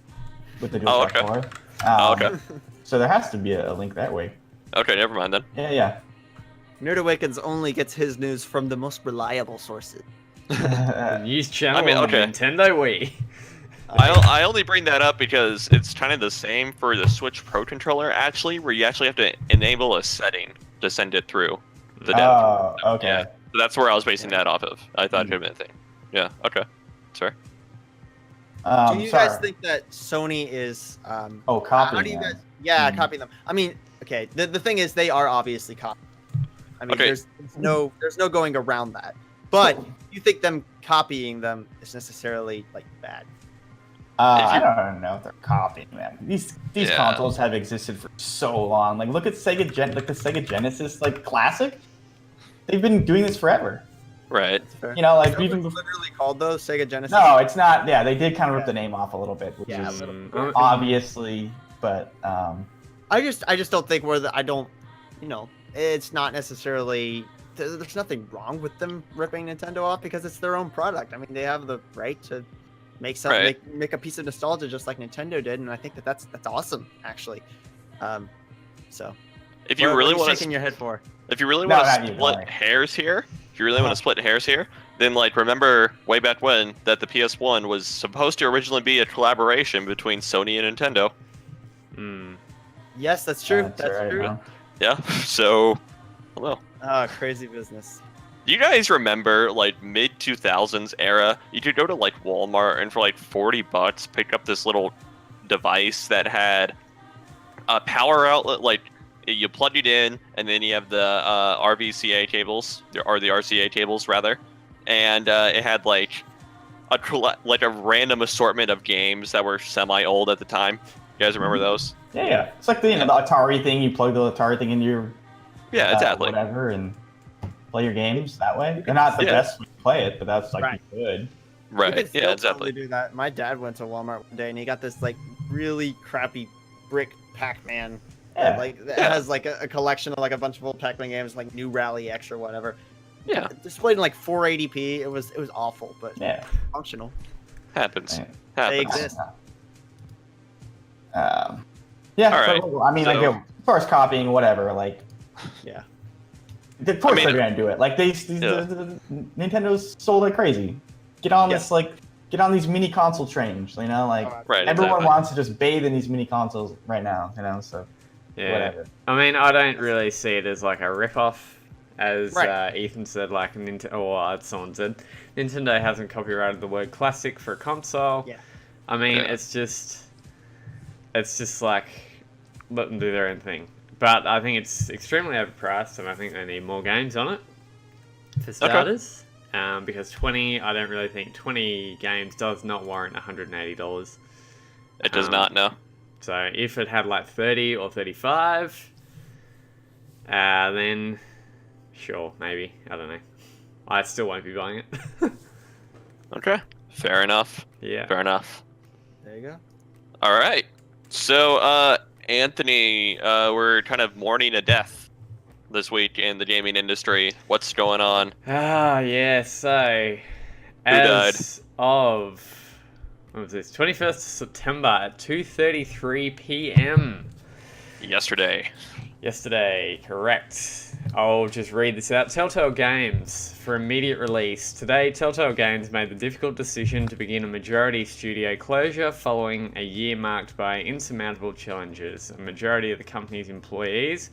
with the Oh, DualShock okay. 4. Okay. So there has to be a link that way. Okay, never mind then. Yeah. Nerd Awakens only gets his news from the most reliable sources. The news channel I mean, on okay. Nintendo Wii. I only bring that up because it's kind of the same for the Switch Pro controller, actually, where you actually have to enable a setting to send it through the dev. Oh, okay. Yeah. So that's where I was basing that off of. I thought it could have been a thing. Yeah, okay. Sorry. Do you guys think that Sony is copying how do you them. guys yeah, Mhm. copying them? I mean, okay, the thing is they are obviously copying. I mean, Okay. there's no going around that. But you think them copying them is necessarily like bad? I don't know if they're copying them. These Yeah. consoles have existed for so long. Like, look at the Sega Genesis, like classic. They've been doing this forever. Right. You know, like Is that even what's before. literally called those Sega Genesis. No, it's not. Yeah, they did kind of rip the name off a little bit, which Yeah, is a little bit. obviously, but I just don't think I don't, it's not necessarily. There's nothing wrong with them ripping Nintendo off because it's their own product. I mean, they have the right to make something, Right. make a piece of nostalgia just like Nintendo did, and I think that's awesome, actually. So. If you What really are want shaking your head for? If you really No, want not to you, split sorry. hairs here, then like remember way back when that the PS1 was supposed to originally be a collaboration between Sony and Nintendo. Yes, that's true. That's right, true. huh? Yeah. So, hello. Oh, crazy business. Do you guys remember like mid 2000s era? You could go to like Walmart and for like $40 pick up this little device that had a power outlet. Like you plug it in, and then you have the RVCA cables or the RCA cables rather, and it had like a random assortment of games that were semi old at the time. You guys remember those? Yeah. It's like the Atari thing. You plug the Atari thing into your Yeah, exactly. whatever and play your games that way. They're not the best when you play it, but that's like Right. good. Right. You could Yeah, still exactly. totally do that. My dad went to Walmart one day and he got this like really crappy brick Pac-Man. Yeah. That has like a collection of like a bunch of old Pac-Man games, like New Rally X or whatever. Yeah, Displayed in like 480p. It was awful, but Yeah. functional. happens. Yeah. They Happens. exist. Yeah. All right. So, I mean, like, So- as far as copying, whatever, like, Yeah. of course mean- they're gonna do it. Like, the Nintendo's sold like crazy. Get on Yeah. this, like, get on these mini console trains. You know, like, Right. everyone exactly. wants to just bathe in these mini consoles right now. You know, so Yeah. whatever. I mean, I don't really see it as like a rip-off, as Right. Ethan said, like Nintendo, or as someone said, Nintendo hasn't copyrighted the word classic for a console. Yeah. I mean, Yeah. it's just like, let them do their own thing. But I think it's extremely overpriced, and I think they need more games on it, for starters. Because I don't really think 20 games does not warrant $180. It does not. No. So if it had like 30 or 35, then sure, maybe. I don't know. I still won't be buying it. Okay. Fair enough. Yeah. Fair enough. There you go. All right. So, Anthony, we're kind of mourning a death this week in the gaming industry. What's going on? Yeah, so as of, what was this, 21st of September at 2:33 p.m. Yesterday. Yesterday, correct. I'll just read this out. Telltale Games for immediate release. Today, Telltale Games made the difficult decision to begin a majority studio closure following a year marked by insurmountable challenges. A majority of the company's employees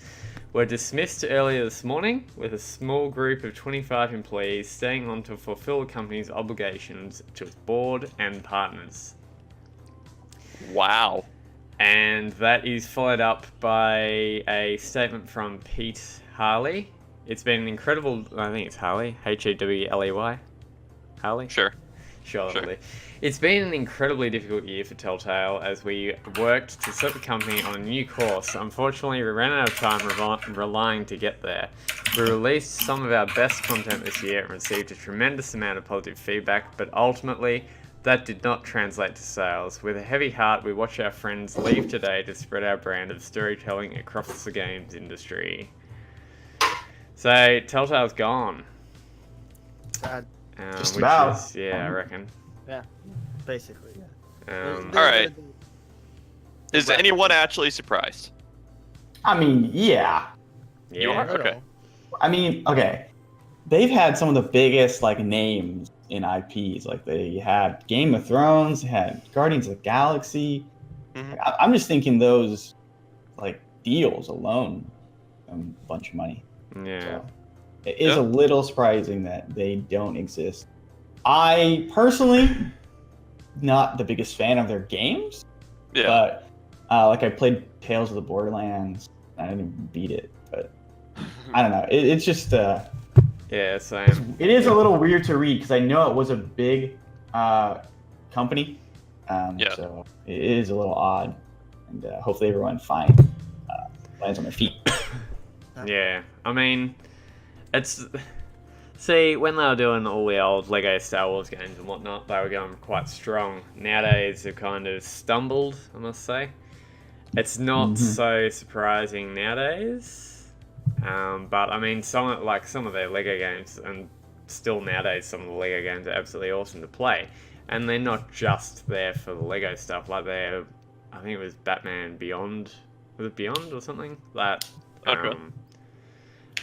were dismissed earlier this morning, with a small group of 25 employees staying on to fulfill the company's obligations to its board and partners. Wow. And that is followed up by a statement from Pete Harley. It's been an incredible, I think it's Harley, Hawley. Harley? Sure. Surely. It's been an incredibly difficult year for Telltale as we worked to set the company on a new course. Unfortunately, we ran out of time relying to get there. We released some of our best content this year and received a tremendous amount of positive feedback, but ultimately, that did not translate to sales. With a heavy heart, we watch our friends leave today to spread our brand of storytelling across the games industry. So, Telltale's gone. Sad. Just which about. is, yeah, I reckon. Yeah, basically. Yeah. Um, All right. Is anyone actually surprised? I mean, yeah. You are? Okay. I mean, okay. They've had some of the biggest like names in IPs. Like they had Game of Thrones, they had Guardians of the Galaxy. Mhm. I'm just thinking those like deals alone, a bunch of money. Yeah. So it is a little surprising that they don't exist. I personally not the biggest fan of their games. Yeah. But like I played Tales of the Borderlands. I didn't beat it, but I don't know. It's just Yeah, same. it is a little weird to read because I know it was a big company. Yeah. So it is a little odd, and hopefully everyone lands on their feet. Yeah, I mean, it's... See, when they were doing all the old Lego Star Wars games and whatnot, they were going quite strong. Nowadays, they've kind of stumbled, I must say. It's not so surprising nowadays. But, I mean, some of their Lego games, and still nowadays, some of the Lego games are absolutely awesome to play. And they're not just there for the Lego stuff, like I think it was Batman Beyond. Was it Beyond or something? That... Okay.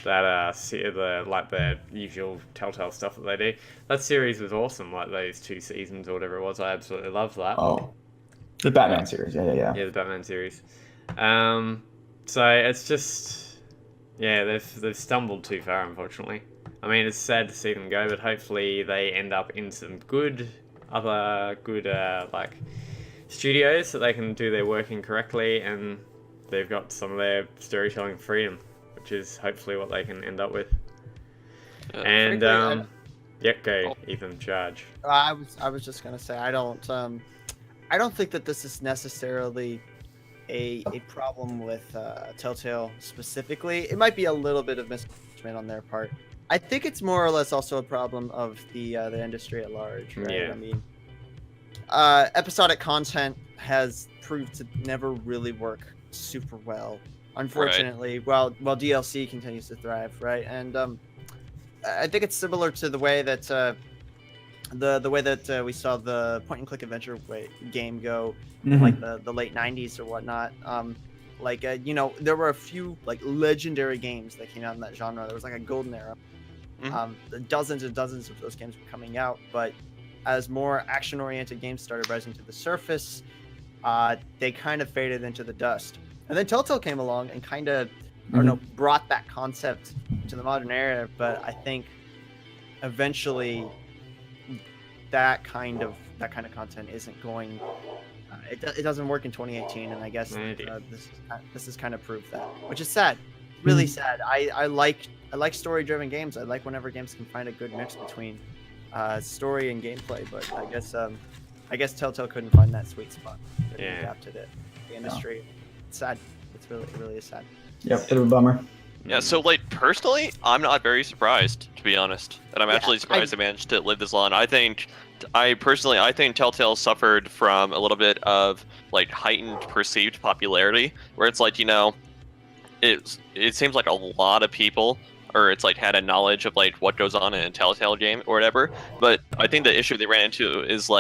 The usual Telltale stuff that they do. That series was awesome, like those 2 seasons or whatever it was. I absolutely loved that. Oh, the Batman series. Yeah. Yeah, the Batman series. So it's just, yeah, they've stumbled too far, unfortunately. I mean, it's sad to see them go, but hopefully they end up in some other good studios so they can do their work incorrectly, and they've got some of their storytelling freedom, which is hopefully what they can end up with. And go Ethan, charge. I was just gonna say I don't think that this is necessarily a problem with Telltale specifically. It might be a little bit of mismanagement on their part. I think it's more or less also a problem of the industry at large, right? Yeah. I mean, episodic content has proved to never really work super well, unfortunately. While DLC continues to thrive, right? And I think it's similar to the way that the way that we saw the point and click adventure game go in like the late 90s or whatnot. There were a few like legendary games that came out in that genre. There was like a golden era. Dozens and dozens of those games were coming out, but as more action-oriented games started rising to the surface, they kind of faded into the dust. And then Telltale came along and kind of, brought that concept to the modern era. But I think eventually that kind of content isn't going. It doesn't work in 2018, and I guess this has kind of proved that, which is sad, really sad. I like story-driven games. I like whenever games can find a good mix between story and gameplay. But I guess Telltale couldn't find that sweet spot. They adapted it. The industry. It's sad. It's really sad. Yep, bit of a bummer. Yeah, so personally, I'm not very surprised, to be honest. And I'm actually surprised they managed to live this long. I think Telltale suffered from a little bit of heightened perceived popularity, where it's it seems like a lot of people had a knowledge of what goes on in a Telltale game or whatever. But I think the issue they ran into is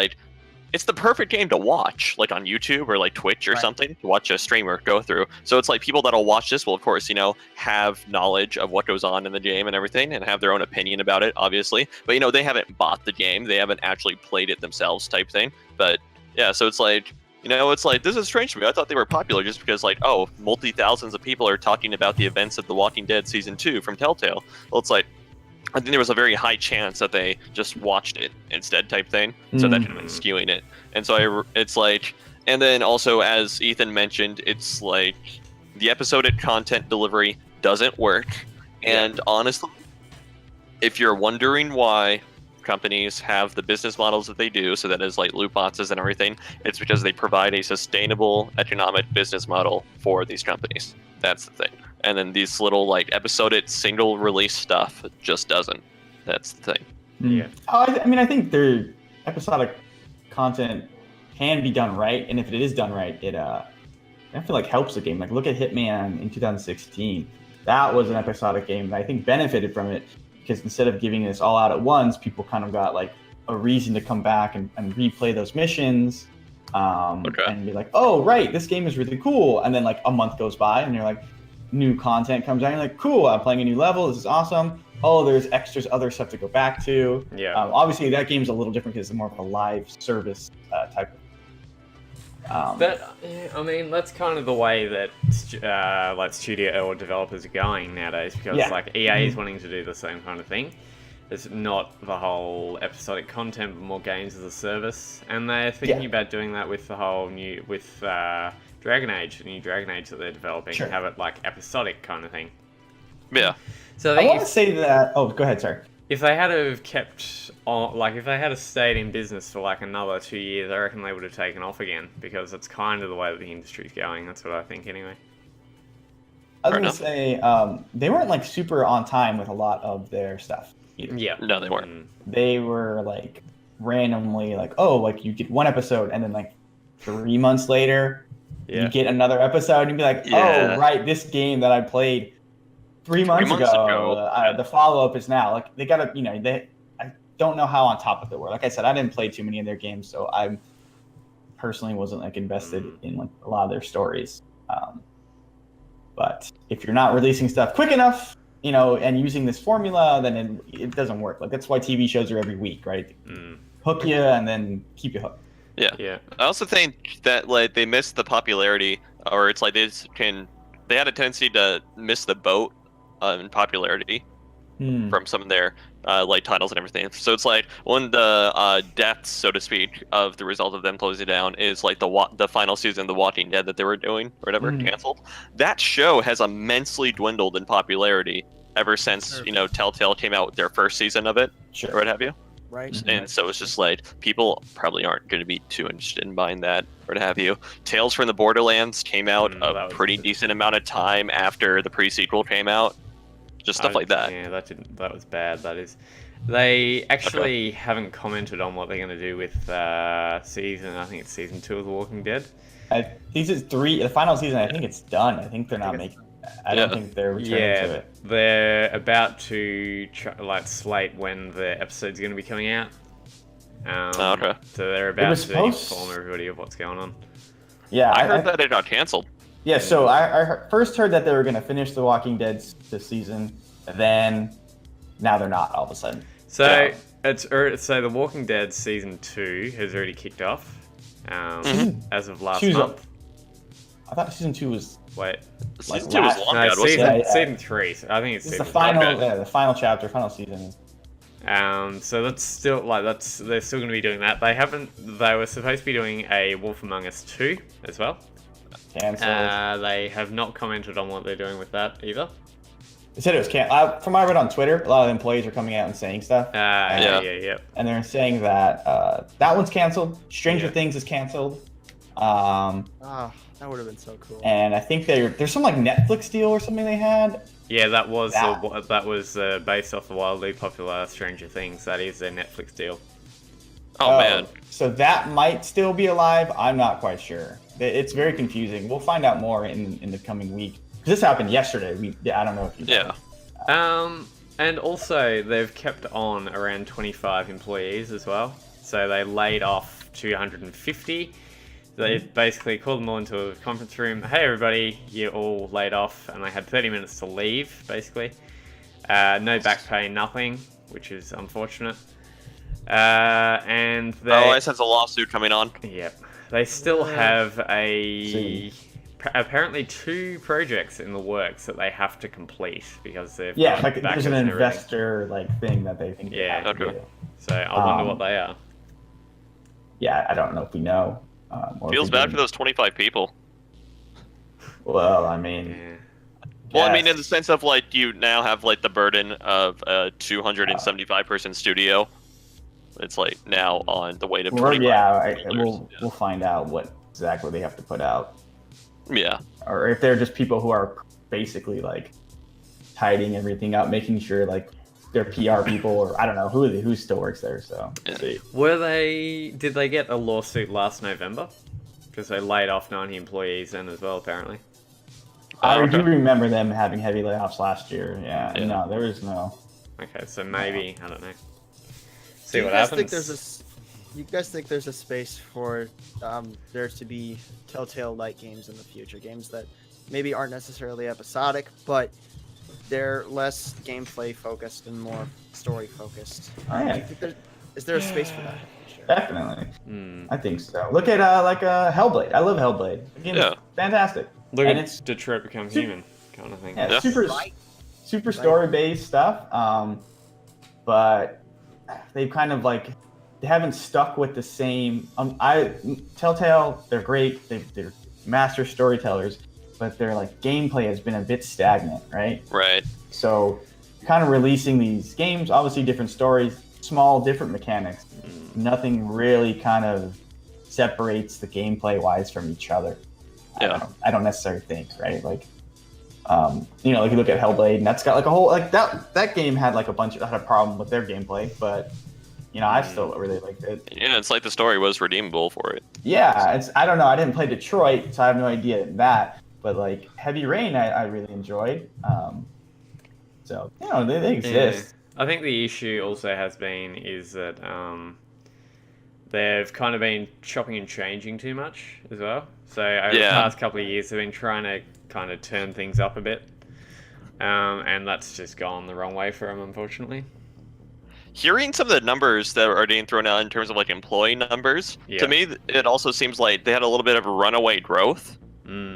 it's the perfect game to watch, on YouTube or Twitch or something, to watch a streamer go through. So it's people that'll watch this will, of course, have knowledge of what goes on in the game and everything, and have their own opinion about it, obviously. But they haven't bought the game, they haven't actually played it themselves, type thing. But yeah, so it's this is strange to me. I thought they were popular just because multi-thousands of people are talking about the events of The Walking Dead Season 2 from Telltale. Well, it's I think there was a very high chance that they just watched it instead, type thing. So that could have been skewing it. And so and then also, as Ethan mentioned, it's the episodic content delivery doesn't work. And honestly, if you're wondering why companies have the business models that they do, so that is like loot boxes and everything, it's because they provide a sustainable economic business model for these companies. That's the thing. And then these little like episodic single release stuff just doesn't. That's the thing. Yeah. I mean, I think their episodic content can be done right, and if it is done right, I feel like helps the game. Like look at Hitman in 2016. That was an episodic game that I think benefited from it because instead of giving this all out at once, people kind of got like a reason to come back and replay those missions. And be like, oh right, this game is really cool. And then like a month goes by and you're like, new content comes out. And you're like, cool, I'm playing a new level. This is awesome. Oh, there's extras, other stuff to go back to. Yeah. Obviously, that game's a little different because it's more of a live service type. But I mean, that's kind of the way that like studio or developers are going nowadays because like EA is wanting to do the same kind of thing. It's not the whole episodic content, but more games as a service, and they're thinking about doing that with the whole new Dragon Age, the new Dragon Age that they're developing, have it like episodic kind of thing. Yeah. So I want to say that. Oh, go ahead, sorry. If they had have kept on, like if they had stayed in business for like another 2 years, I reckon they would have taken off again because that's kind of the way that the industry's going. That's what I think, anyway. I was gonna say they weren't like super on time with a lot of their stuff either. Yeah. No, they weren't. They were like randomly like, oh, like you get one episode and then like 3 months later you get another episode and you'd be like, oh, right, this game that I played 3 months ago. The follow-up is now. Like they gotta, I don't know how on top of it were. Like I said, I didn't play too many of their games, so I personally wasn't like invested in like a lot of their stories. But if you're not releasing stuff quick enough, and using this formula, then it doesn't work. Like that's why TV shows are every week, right? Hook you and then keep you hooked. Yeah. I also think that like they missed the popularity, or it's like they had a tendency to miss the boat in popularity from some of their like titles and everything. So it's like one of the deaths, so to speak, of the result of them closing down is like the final season of The Walking Dead that they were doing or whatever canceled. That show has immensely dwindled in popularity ever since Telltale came out with their first season of it or what have you. Right. And so it's just like people probably aren't going to be too interested in buying that or what have you. Tales from the Borderlands came out a pretty decent amount of time after the pre-sequel came out. Just stuff like that. Yeah, that was bad. That is. They actually haven't commented on what they're going to do with I think it's season 2 of The Walking Dead. Season 3, the final season, I think it's done. I think they're not making. I don't think they're returning to it. They're about to slate when the episode's going to be coming out. So they're about to inform everybody of what's going on. Yeah, I heard that it got canceled. Yeah, so I first heard that they were going to finish The Walking Dead this season, then now they're not all of a sudden. So The Walking Dead season 2 has already kicked off as of last month. I thought season 2 was season 2 was long ago. Season 3. I think it's the final, the final chapter, final season. So that's still they're still going to be doing that. They were supposed to be doing a Wolf Among Us 2 as well. Canceled. They have not commented on what they're doing with that either. They said it was canceled. From what I read on Twitter, a lot of employees are coming out and saying stuff. Yeah. And they're saying that that one's canceled. Stranger Things is canceled. That would have been so cool. And I think there's some like Netflix deal or something they had. Yeah, that was based off the wildly popular Stranger Things. That is their Netflix deal. Oh man. So that might still be alive. I'm not quite sure. It's very confusing. We'll find out more in the coming week. This happened yesterday. I don't know if you know. And also they've kept on around 25 employees as well. So they laid off 250. They basically called them all into a conference room. Hey everybody, you're all laid off, and they had 30 minutes to leave. Basically, no back pay, nothing, which is unfortunate. And they I sense a lawsuit coming on. Yep. They still have apparently 2 projects in the works that they have to complete because they've there's an investor thing that they think. Okay. So I wonder what they are. Yeah, I don't know if we know. Feels bad for those 25 people. Well, I mean. Well, I mean, in the sense of you now have the burden of a 275 person studio it's like now on the way to Or 20. we'll find out what exactly they have to put out, Yeah. or if they're just people who are basically like tidying everything up, making sure like they're PR people, or I don't know who still works there. So Yeah. Did they get a lawsuit last November? Because they laid off 90 employees then as well, apparently. I okay. do remember them having heavy layoffs last year. Yeah. Yeah. No, there was no. Okay, so maybe, I don't know. Do See you what guys happens. you guys think there's a space for there to be Telltale-like games in the future? Games that maybe aren't necessarily episodic, but they're less gameplay focused and more story focused. Oh, yeah. Do you think is there a space for that? Sure. Definitely. Hmm. I think so. Look at Hellblade. I love Hellblade. The game is fantastic. Look And at it's Detroit Become Human kind of thing. yeah, Yeah. super story-based stuff. But they've kind of like they haven't stuck with the same. Telltale, they're great. They're master storytellers, but their like gameplay has been a bit stagnant, right? Right. So, kind of releasing these games, obviously different stories, small different mechanics. Nothing really kind of separates the gameplay wise from each other. Yeah. I don't necessarily think, right? Like, like you look at Hellblade, and that's got like a whole like that game had like had a problem with their gameplay, but I still really liked it. Yeah, it's like the story was redeemable for it. Yeah, I don't know. I didn't play Detroit, so I have no idea that. But like Heavy Rain, I really enjoyed. So they exist. Yeah. I think the issue also has been is that they've kind of been chopping and changing too much as well. So over the past couple of years, they've been trying to kind of turn things up a bit, and that's just gone the wrong way for them, unfortunately. Hearing some of the numbers that are being thrown out in terms of like employee numbers, to me, it also seems like they had a little bit of a runaway growth.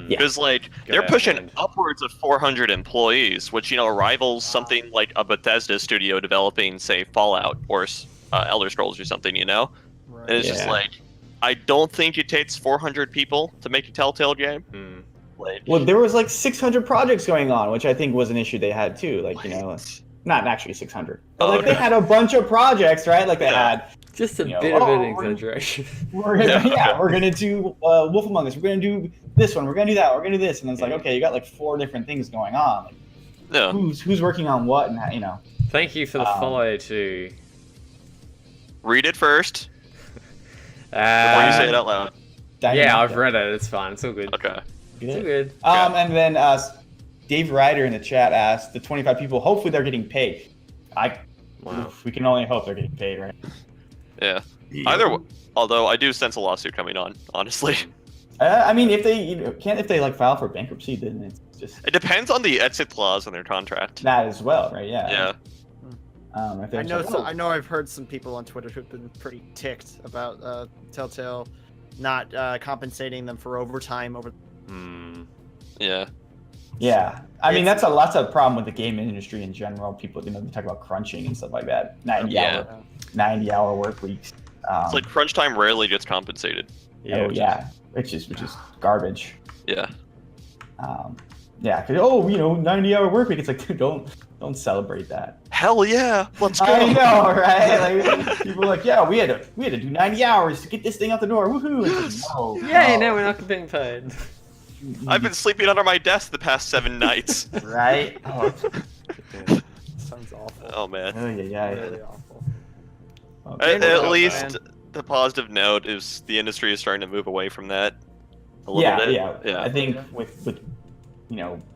Because they're pushing upwards of 400 employees, which rivals something like a Bethesda studio developing, say, Fallout or Elder Scrolls or something. Right. And it's just like, I don't think it takes 400 people to make a Telltale game. Well, there was like 600 projects going on, which I think was an issue they had too. Like not actually 600, but they had a bunch of projects, right? Like they had. Just a bit of an exaggeration. We're gonna do Wolf Among Us. We're gonna do this one. We're gonna do that. We're gonna do this, and it's like, okay, you got like 4 different things going on. Like, who's working on what, and Thank you for the follow to. Read it first before you say it out loud. Yeah, I've read it. It's fine. It's all good. Okay. It's all good. And then Dave Ryder in the chat asked the 25 people. Hopefully, they're getting paid. We can only hope they're getting paid, right? Yeah. Although I do sense a lawsuit coming on, honestly. I mean, if they like file for bankruptcy, then it's just. It depends on the exit clause in their contract. That as well, right? Yeah. Yeah. I know I've heard some people on Twitter who've been pretty ticked about Telltale not compensating them for overtime over. Yeah. Yeah, I mean that's a problem with the game industry in general. People, they talk about crunching and stuff like that. 90-hour work weeks. It's like crunch time rarely gets compensated. Which is garbage. Yeah. Because 90-hour work week. It's like, dude, don't celebrate that. Hell yeah, let's go. I know, right? Like people are like, yeah, we had to do 90 hours to get this thing out the door. Woohoo! Like, no, we're not being paid. I've been sleeping under my desk the past 7 nights. Right? Sounds awful. Oh man. Really awful. At least the positive note is the industry is starting to move away from that a little bit. Yeah. I think with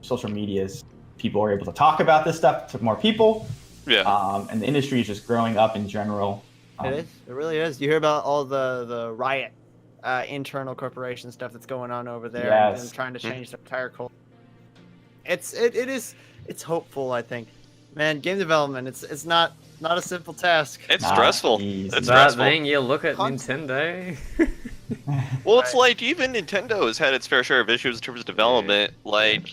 social medias, people are able to talk about this stuff to more people. Yeah. And the industry is just growing up in general. It is. It really is. You hear about all the riot, internal corporation stuff that's going on over there, and trying to change the entire culture. It's hopeful, I think. Man, game development, it's not a simple task. It's stressful. Easy. It's stressful. Thing you look at Nintendo. Well, it's like even Nintendo has had its fair share of issues in terms of development. Like,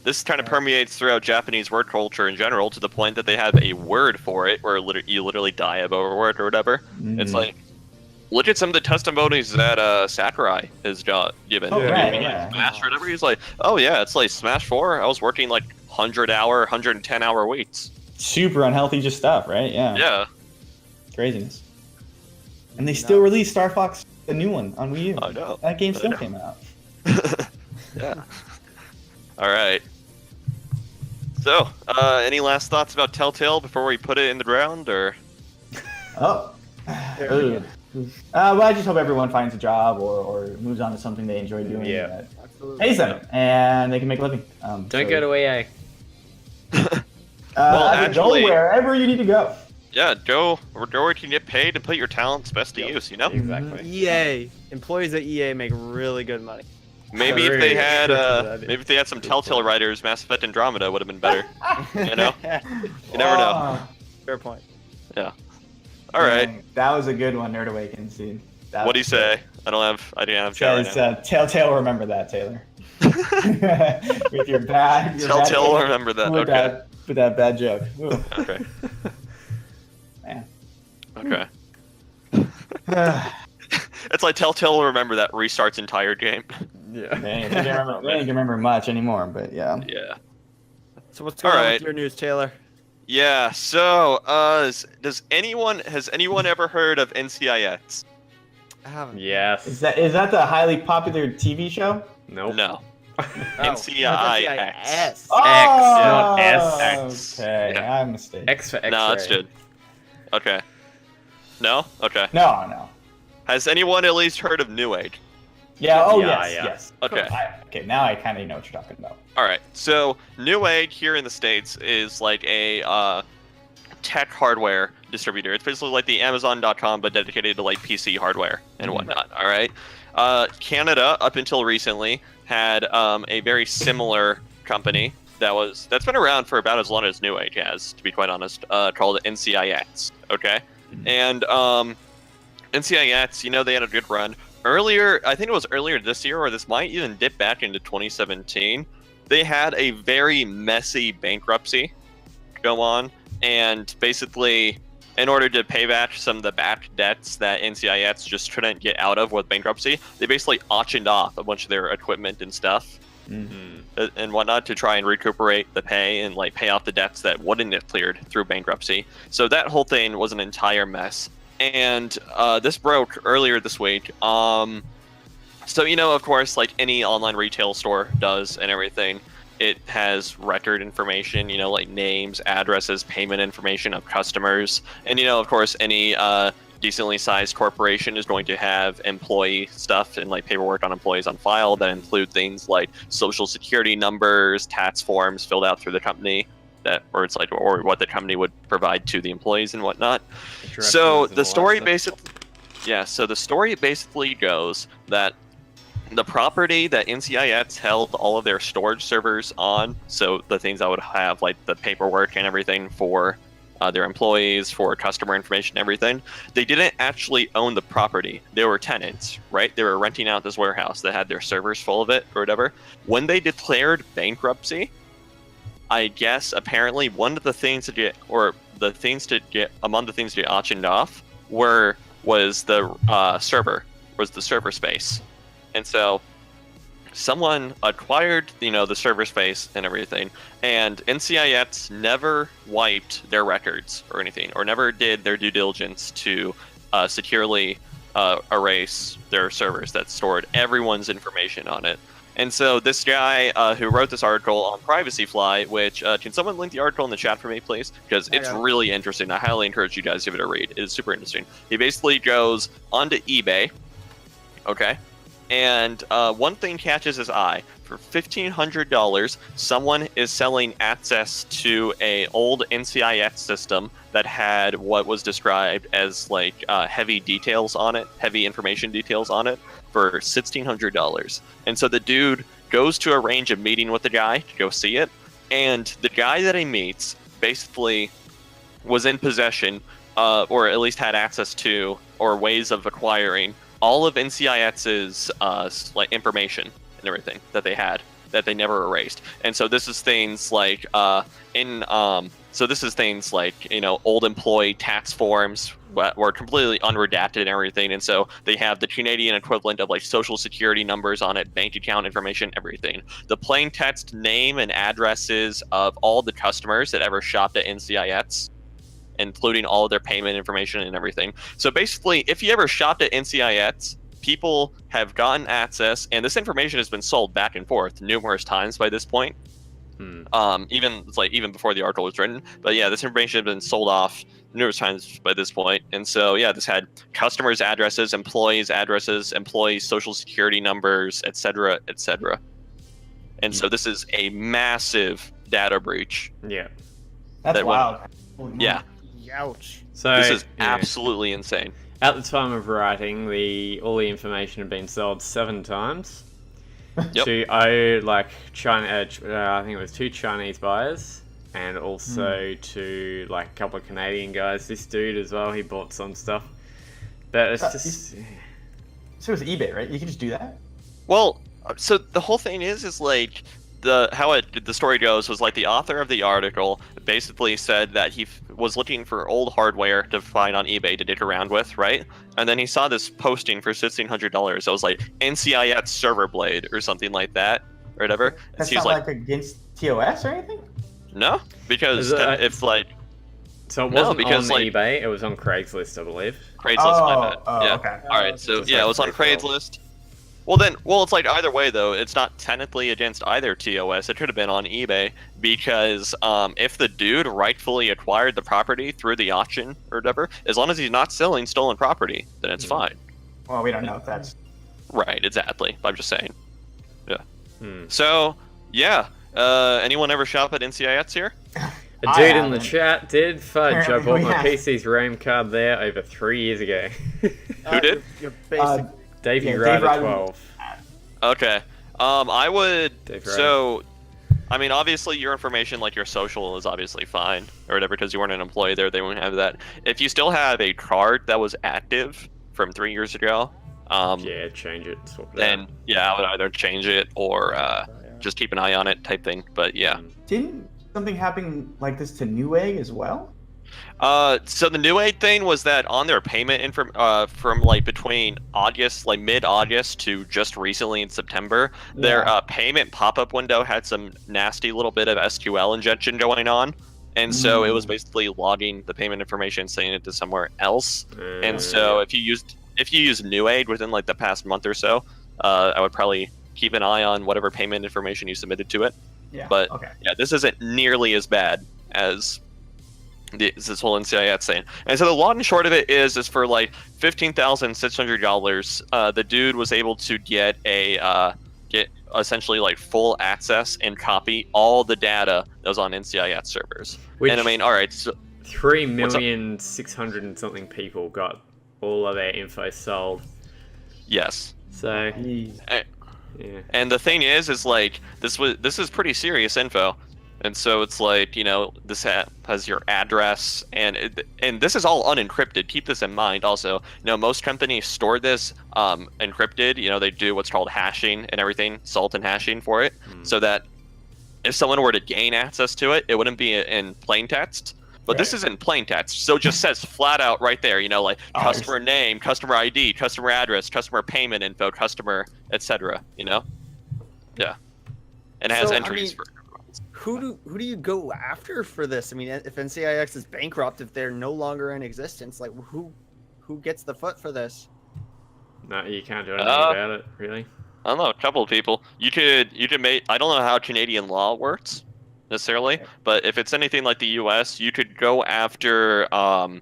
this kind of permeates throughout Japanese word culture in general to the point that they have a word for it where you literally die of overword or whatever. It's like, look at some of the testimonies that Sakurai has given. Smash or whatever. He's like, oh yeah, it's like Smash 4. I was working like 100-hour, 110-hour weeks. Super unhealthy just stuff, right? Yeah. Yeah. Craziness. And they still release Star Fox, the new one, on Wii U. I know. That game I still know. came out. Yeah. All right. So, any last thoughts about Telltale before we put it in the ground, or? Oh. Ugh. Well, I just hope everyone finds a job or moves on to something they enjoy doing Yeah. that Absolutely. pays them and they can make a living. Don't go to EA. Well, I mean, go actually- wherever you need to go. Yeah, go where you can get paid and put your talents best to use. You know. Exactly. EA employees at EA make really good money. Maybe if Very they had good. maybe if they had some Telltale writers, Mass Effect Andromeda would have been better. You know? You never know. Oh, Fair point. All right. dang, that was a good one, Nerd Awakens, dude. That What do you was say? I didn't have chat right Says now. Telltale, remember that, Taylor. With your bad. Telltale will remember that. With Okay. with that bad joke. Ooh. Okay. Man. Okay. It's like Telltale will remember that restarts entire game. Yeah. They ain't remember much anymore, but yeah. Yeah. So what's going on Alright. with your news, Taylor? Yeah. So, has anyone ever heard of NCIX? I haven't. Yes. Is that the highly popular TV show? Nope. No. Oh, NCIX. Oh, not S. Okay, Yeah. I'm mistaken. X for X-ray. No, that's good. Okay. No. Okay. No. Has anyone at least heard of New Age? Yeah. Oh Yeah, yes. yeah. Yes. Okay. Okay. Now I kind of know what you're talking about. All right. So New Age here in the States is like a tech hardware distributor. It's basically like the Amazon.com, but dedicated to like PC hardware and whatnot. All right. Canada, up until recently, had a very similar company that's been around for about as long as New Age has, to be quite honest, called NCIX. Okay. And NCIX, they had a good run. I think it was earlier this year, or this might even dip back into 2017. They had a very messy bankruptcy go on, and basically, in order to pay back some of the back debts that NCIX just couldn't get out of with bankruptcy, they basically auctioned off a bunch of their equipment and stuff and whatnot to try and recuperate the pay and like pay off the debts that wouldn't have cleared through bankruptcy. So that whole thing was an entire mess. And this broke earlier this week. So, of course, like any online retail store does and everything, it has record information, like names, addresses, payment information of customers. And, of course, any decently sized corporation is going to have employee stuff and like paperwork on employees on file that include things like social security numbers, tax forms filled out through the company. Or what the company would provide to the employees and whatnot. So the story basically goes that the property that NCIX held all of their storage servers on, so the things that would have like the paperwork and everything for their employees, for customer information, everything, they didn't actually own the property. They were tenants, right? They were renting out this warehouse that had their servers full of it or whatever. When they declared bankruptcy, I guess apparently among the things to get auctioned off was the server space, and so someone acquired the server space and everything, and NCIX never wiped their records or anything, or never did their due diligence to securely erase their servers that stored everyone's information on it. And so this guy who wrote this article on Privacy Fly, which can someone link the article in the chat for me, please? Because it's really interesting. I highly encourage you guys to give it a read. It is super interesting. He basically goes onto eBay, okay? And one thing catches his eye. For $1,500, someone is selling access to a old NCIX system that had what was described as like heavy information details on it for $1,600. And so the dude goes to arrange a meeting with the guy to go see it, and the guy that he meets basically was in possession, or at least had access to, or ways of acquiring all of NCIX's like information and everything that they had that they never erased. And so this is things like old employee tax forms were completely unredacted and everything. And so they have the Canadian equivalent of like social security numbers on it, bank account information, everything. The plain text name and addresses of all the customers that ever shopped at NCIX. including all of their payment information and everything. So basically, if you ever shopped at NCIX, people have gotten access, and this information has been sold back and forth numerous times by this point. Even before the article was written. But yeah, this information has been sold off numerous times by this point. And so yeah, this had customers' addresses, employees' addresses, employees' social security numbers, etc., etc. And so this is a massive data breach. Yeah. That's wild. Yeah. Ouch. So This is absolutely insane. At the time of writing, all the information had been sold 7 times. Yep. To China, I think it was 2 Chinese buyers, and also to a couple of Canadian guys. This dude as well, he bought some stuff, but it's just. So it's eBay, right? You can just do that. Well, so the whole thing is the story goes was the author of the article basically said that he was looking for old hardware to find on eBay to dig around with, right? And then he saw this posting for $1,600. It was NCIX server blade or something like that, or whatever. That's not against TOS or anything? No, because So it wasn't on eBay. It was on Craigslist, I believe. Craigslist, my bad. Yeah. Okay. All right. So yeah, it was on Craigslist. Well, it's either way though. It's not technically against either TOS. It could have been on eBay because if the dude rightfully acquired the property through the auction or whatever, as long as he's not selling stolen property, then it's fine. Well, we don't know if that's right. Exactly. I'm just saying. Yeah. So yeah. Anyone ever shop at NCIX here? A dude in the chat did. Fudge. I bought my PC's RAM card there over 3 years ago. Who did? Your basic. Davey Ryder 12. Okay. I would. Dave So, I mean, obviously, your information, your social, is obviously fine or whatever because you weren't an employee there. They wouldn't have that. If you still have a card that was active from 3 years ago, change it. Swap it then out. yeah, I would either change it or just keep an eye on it, type thing. But yeah. Didn't something happen like this to Newegg as well? So the Newegg thing was that on their payment from between August, mid-August to just recently in September, their payment pop-up window had some nasty little bit of SQL injection going on, and so it was basically logging the payment information, sending it to somewhere else. And so if you used Newegg within the past month or so, I would probably keep an eye on whatever payment information you submitted to it. Yeah. But yeah, this isn't nearly as bad as this whole NCIX thing. And so the long and short of it is for $15,600, the dude was able to get essentially full access and copy all the data that was on NCIX servers. Which, and I mean, all right, so 3,600,000 and something people got all of their info sold. yes. So Jeez. And the thing is this is pretty serious info. And so it's this has your address, and this is all unencrypted. Keep this in mind. Also, most companies store this encrypted. They do what's called hashing and everything, salt and hashing for it, so that if someone were to gain access to it, it wouldn't be in plain text. But this is in plain text, so it just says flat out right there. Customer name, customer ID, customer address, customer payment info, customer, etc. Yeah, and it has entries for. Who do you go after for this? I mean, if NCIX is bankrupt, if they're no longer in existence, who gets the foot for this? No, you can't do anything about it, really. I don't know, a couple of people. You could make. I don't know how Canadian law works necessarily, but if it's anything like the U.S., you could go after. I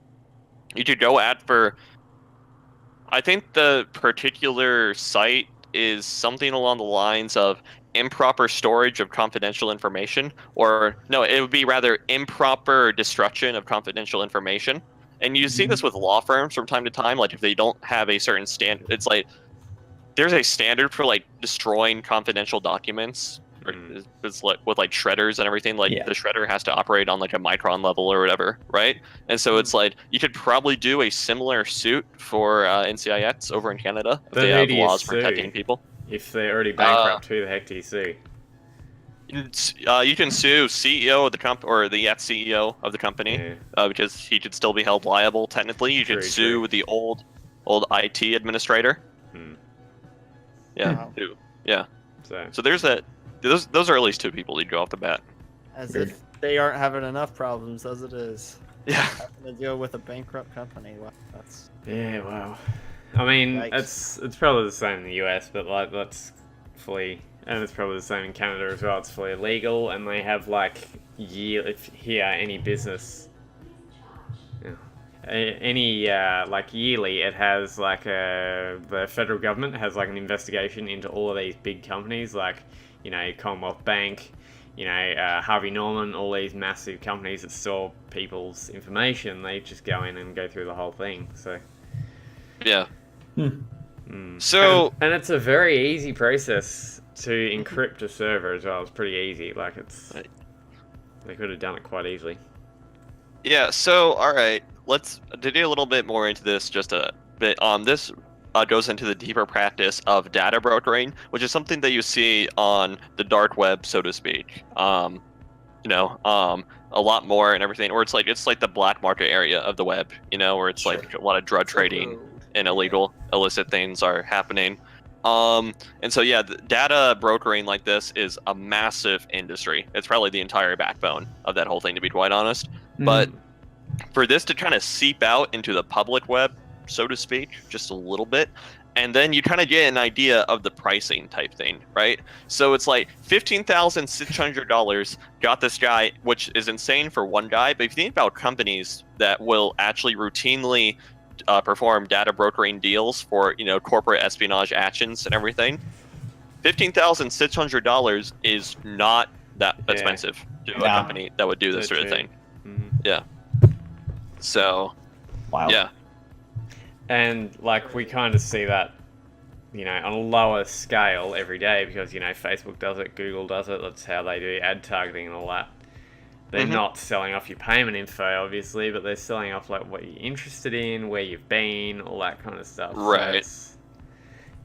think the particular site is something along the lines of improper storage of confidential information, or no, it would be rather improper destruction of confidential information. And you see this with law firms from time to time, if they don't have a certain standard. It's there's a standard for destroying confidential documents. It's with shredders and everything. The shredder has to operate on a micron level or whatever, right? And so it's you could probably do a similar suit for NCIX over in Canada if they have laws protecting people. If they're already bankrupt, who the heck do you sue? You can sue CEO of the company or the ex-CEO of the company because he could still be held liable technically. You could sue the old IT administrator. Yeah, yeah. So there's that. Those are at least 2 people you'd go off the bat. As if they aren't having enough problems as it is. Yeah. Having to deal with a bankrupt company. Well, that's Yeah, wow. I mean, Yikes. it's probably the same in the US, but like that's fully, and it's probably the same in Canada as well. It's fully illegal, and they have like if here any business, yeah, any like yearly, it has like the federal government has like an investigation into all of these big companies, like Commonwealth Bank, Harvey Norman, all these massive companies that store people's information. They just go in and go through the whole thing. So. Yeah. Mm. So and it's a very easy process to encrypt a server as well. It's pretty easy. Like they could have done it quite easily. yeah. So all right, let's dig a little bit more into this. Just a bit. This goes into the deeper practice of data brokering, which is something that you see on the dark web, so to speak. A lot more and everything, or it's like the black market area of the web, where it's like a lot of drug trading and illegal, illicit things are happening. And so yeah, the data brokering like this is a massive industry. It's probably the entire backbone of that whole thing, to be quite honest. But for this to kind of seep out into the public web, so to speak, just a little bit, and then you kind of get an idea of the pricing type thing, right? So it's like $15,600 got this guy, which is insane for one guy. But if you think about companies that will actually routinely perform data brokering deals for corporate espionage actions and everything, $15,600 is not that expensive to a company that would do this sort of thing. Yeah. So. Wow. Yeah. And like we kind of see that, on a lower scale every day because Facebook does it, Google does it. That's how they do ad targeting and all that. They're not selling off your payment info, obviously, but they're selling off like what you're interested in, where you've been, all that kind of stuff. Right. So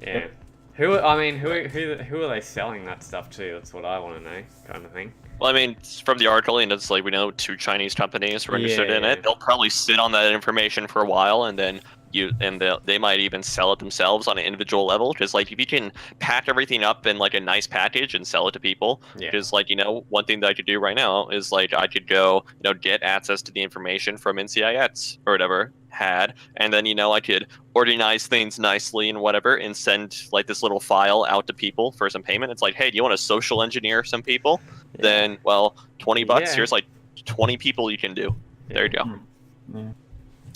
yeah. Who are they selling that stuff to? That's what I want to know, kind of thing. Well, I mean, from the article, it's like we know 2 Chinese companies were interested in it. They'll probably sit on that information for a while, and then they might even sell it themselves on an individual level. Because like if you can pack everything up in like a nice package and sell it to people, because like one thing that I could do right now is like I could go get access to the information from NCIX or whatever had, and then I could organize things nicely and whatever, and send like this little file out to people for some payment. It's like, hey, do you want to social engineer some people? Then well, $20. Here's like 20 people you can do. There you go.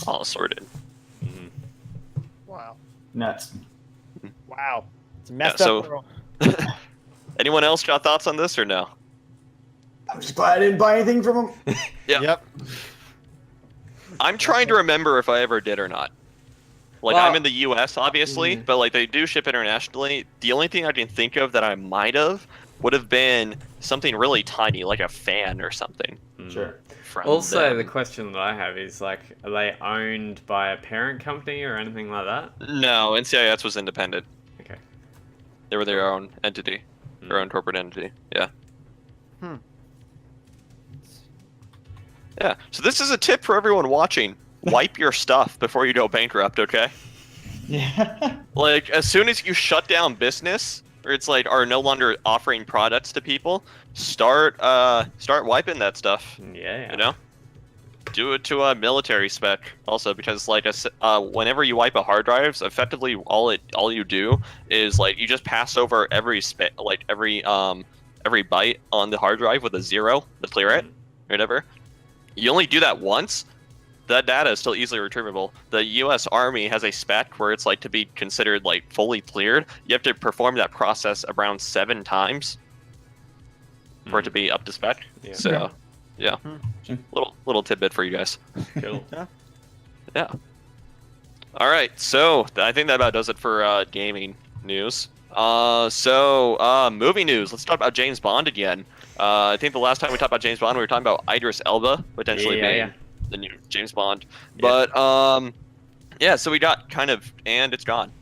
All sorted. wow. Nuts. Wow. It's a messed up world. Anyone else got thoughts on this or no? I'm just glad I didn't buy anything from them. Yeah. Yep. I'm trying to remember if I ever did or not. Like, I'm in the U.S., obviously, but like they do ship internationally. The only thing I can think of that I might have would have been something really tiny, like a fan or something. Sure. Also, the question that I have is like, are they owned by a parent company or anything like that? No, NCIX was independent. Okay. They were their own entity, their own corporate entity. Yeah. Yeah. So this is a tip for everyone watching: wipe your stuff before you go bankrupt. Okay. Yeah. Like as soon as you shut down business, or it's like are no longer offering products to people, start wiping that stuff. Yeah. Do it to a military spec also, because like whenever you wipe a hard drive, effectively all you do is like you just pass over every every byte on the hard drive with a 0 to clear it, or whatever. You only do that once. That data is still easily retrievable. The U.S. Army has a spec where it's like to be considered like fully cleared, you have to perform that process around 7 times for it to be up to spec. Yeah. So, yeah, little tidbit for you guys. Cool. Yeah. All right, so I think that about does it for gaming news. Movie news. Let's talk about James Bond again. I think the last time we talked about James Bond, we were talking about Idris Elba potentially being the new James Bond. But so we got and it's gone.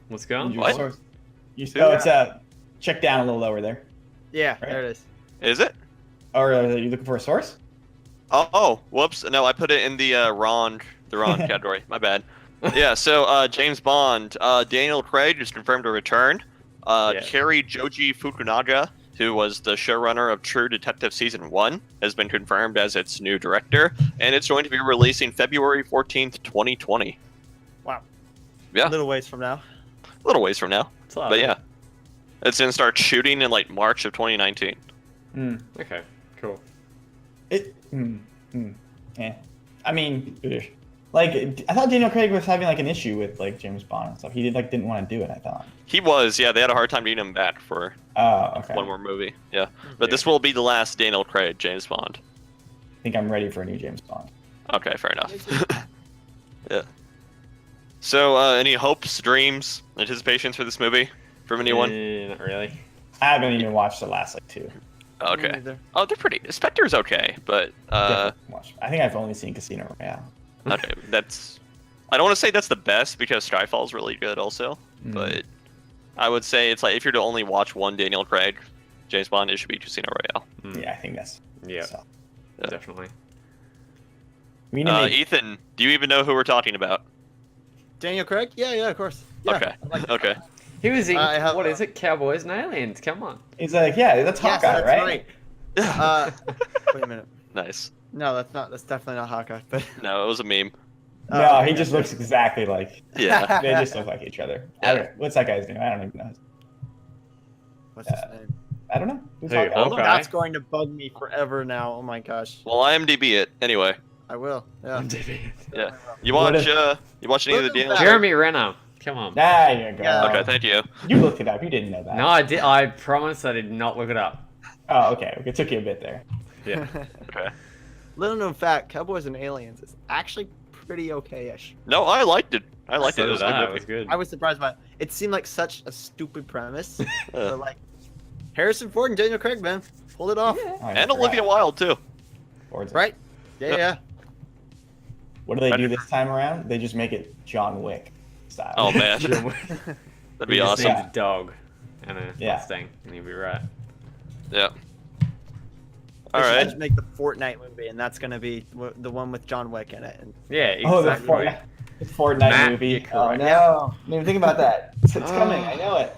What's going? What? It's check down a little lower there. Yeah, Right. there it is. Is it? Or are you looking for a source? Oh, whoops. No, I put it in the wrong category. My bad. Yeah, so James Bond, Daniel Craig is confirmed to return. Kerry Joji Fukunaga, who was the showrunner of True Detective Season 1, has been confirmed as its new director, and it's going to be releasing February 14th, 2020. Wow. Yeah. A little ways from now. A little ways from now. It's a lot. But yeah. It's going to start shooting in like March of 2019. Okay, cool. Yeah. I mean, like, I thought Daniel Craig was having like an issue with like James Bond and stuff. He didn't want to do it. I thought. He was, yeah. They had a hard time getting him back for Okay. one more movie. Yeah. But this will be the last Daniel Craig James Bond. I think I'm ready for a new James Bond. Okay, fair enough. Yeah. So, any hopes, dreams, anticipations for this movie from anyone? Not really. I haven't even watched the last like two. Okay. neither. Oh, they're pretty. Spectre's okay, but I think I've only seen Casino Royale. okay, that's. I don't want to say that's the best because Skyfall's really good also, but I would say it's like if you're to only watch one Daniel Craig James Bond, it should be Casino Royale. Yeah, I think that's. Yeah, So. definitely. We need to make- Ethan, do you even know who we're talking about? Daniel Craig? Yeah, of course. Yeah, Okay. I like Okay. He was in, I have, what is it, Cowboys and Aliens, come on. He's like, yeah, that's Yes, Hawkeye, that's right? Wait a minute. Nice. No, that's not. That's definitely not Hawkeye. But No, it was a meme. No, he just looks exactly like. Yeah. They just look like each other. I don't, what's that guy's name? I don't even know. What's his name? I don't know. Who's Who? Hawkeye? Oh, Okay. That's going to bug me forever now. Oh my gosh. Well, IMDb it anyway. I will. Yeah. Yeah. You What watch if- you watch any of the Look at Daniel? that. Jeremy Renner, come on. There you go. Yeah. Okay, thank you. You looked it up. You didn't know that. No, I did. I promise I did not look it up. Oh, okay. It took you a bit there. Yeah. Okay. Little known fact: Cowboys and Aliens is actually pretty okay-ish. No, I liked it. I liked So it. It was did a good I. It movie. was good. I was surprised by it. It seemed like such a stupid premise, but like Harrison Ford and Daniel Craig, man, pulled it off. Oh, I And forgot. Olivia Wilde too. Forza. Right? Yeah. What do they do this time around? They just make it John Wick style. Oh man, that'd be He just awesome. needs a dog and a Yeah. Mustang, and he'll be right. Yeah. All All right. right. Just make the Fortnite movie, and that's gonna be the one with John Wick in it. And Yeah, Oh, the exactly. Fortnite Matt, movie. you're Oh correct. no! Didn't even think about that. It's coming. I know it.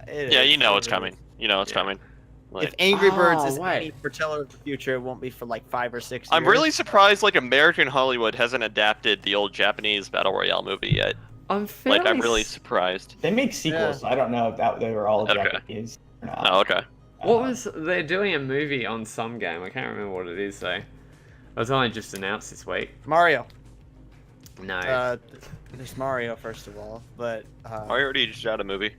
it Yeah, is. you know it's coming. You know it's Yeah. coming. If Like, Angry Birds Oh, is wait. any foreteller of the future, it won't be for like 5 or 6 years. I'm really surprised like American Hollywood hasn't adapted the old Japanese battle royale movie yet. I'm fairly Like I'm really surprised. They make sequels. So I don't know if they were all Okay. Japanese or not. Oh, okay. What was they're doing a movie on some game? I can't remember what it is though. It was only just announced this week. Mario. No. There's Mario first of all, but I already just shot a movie.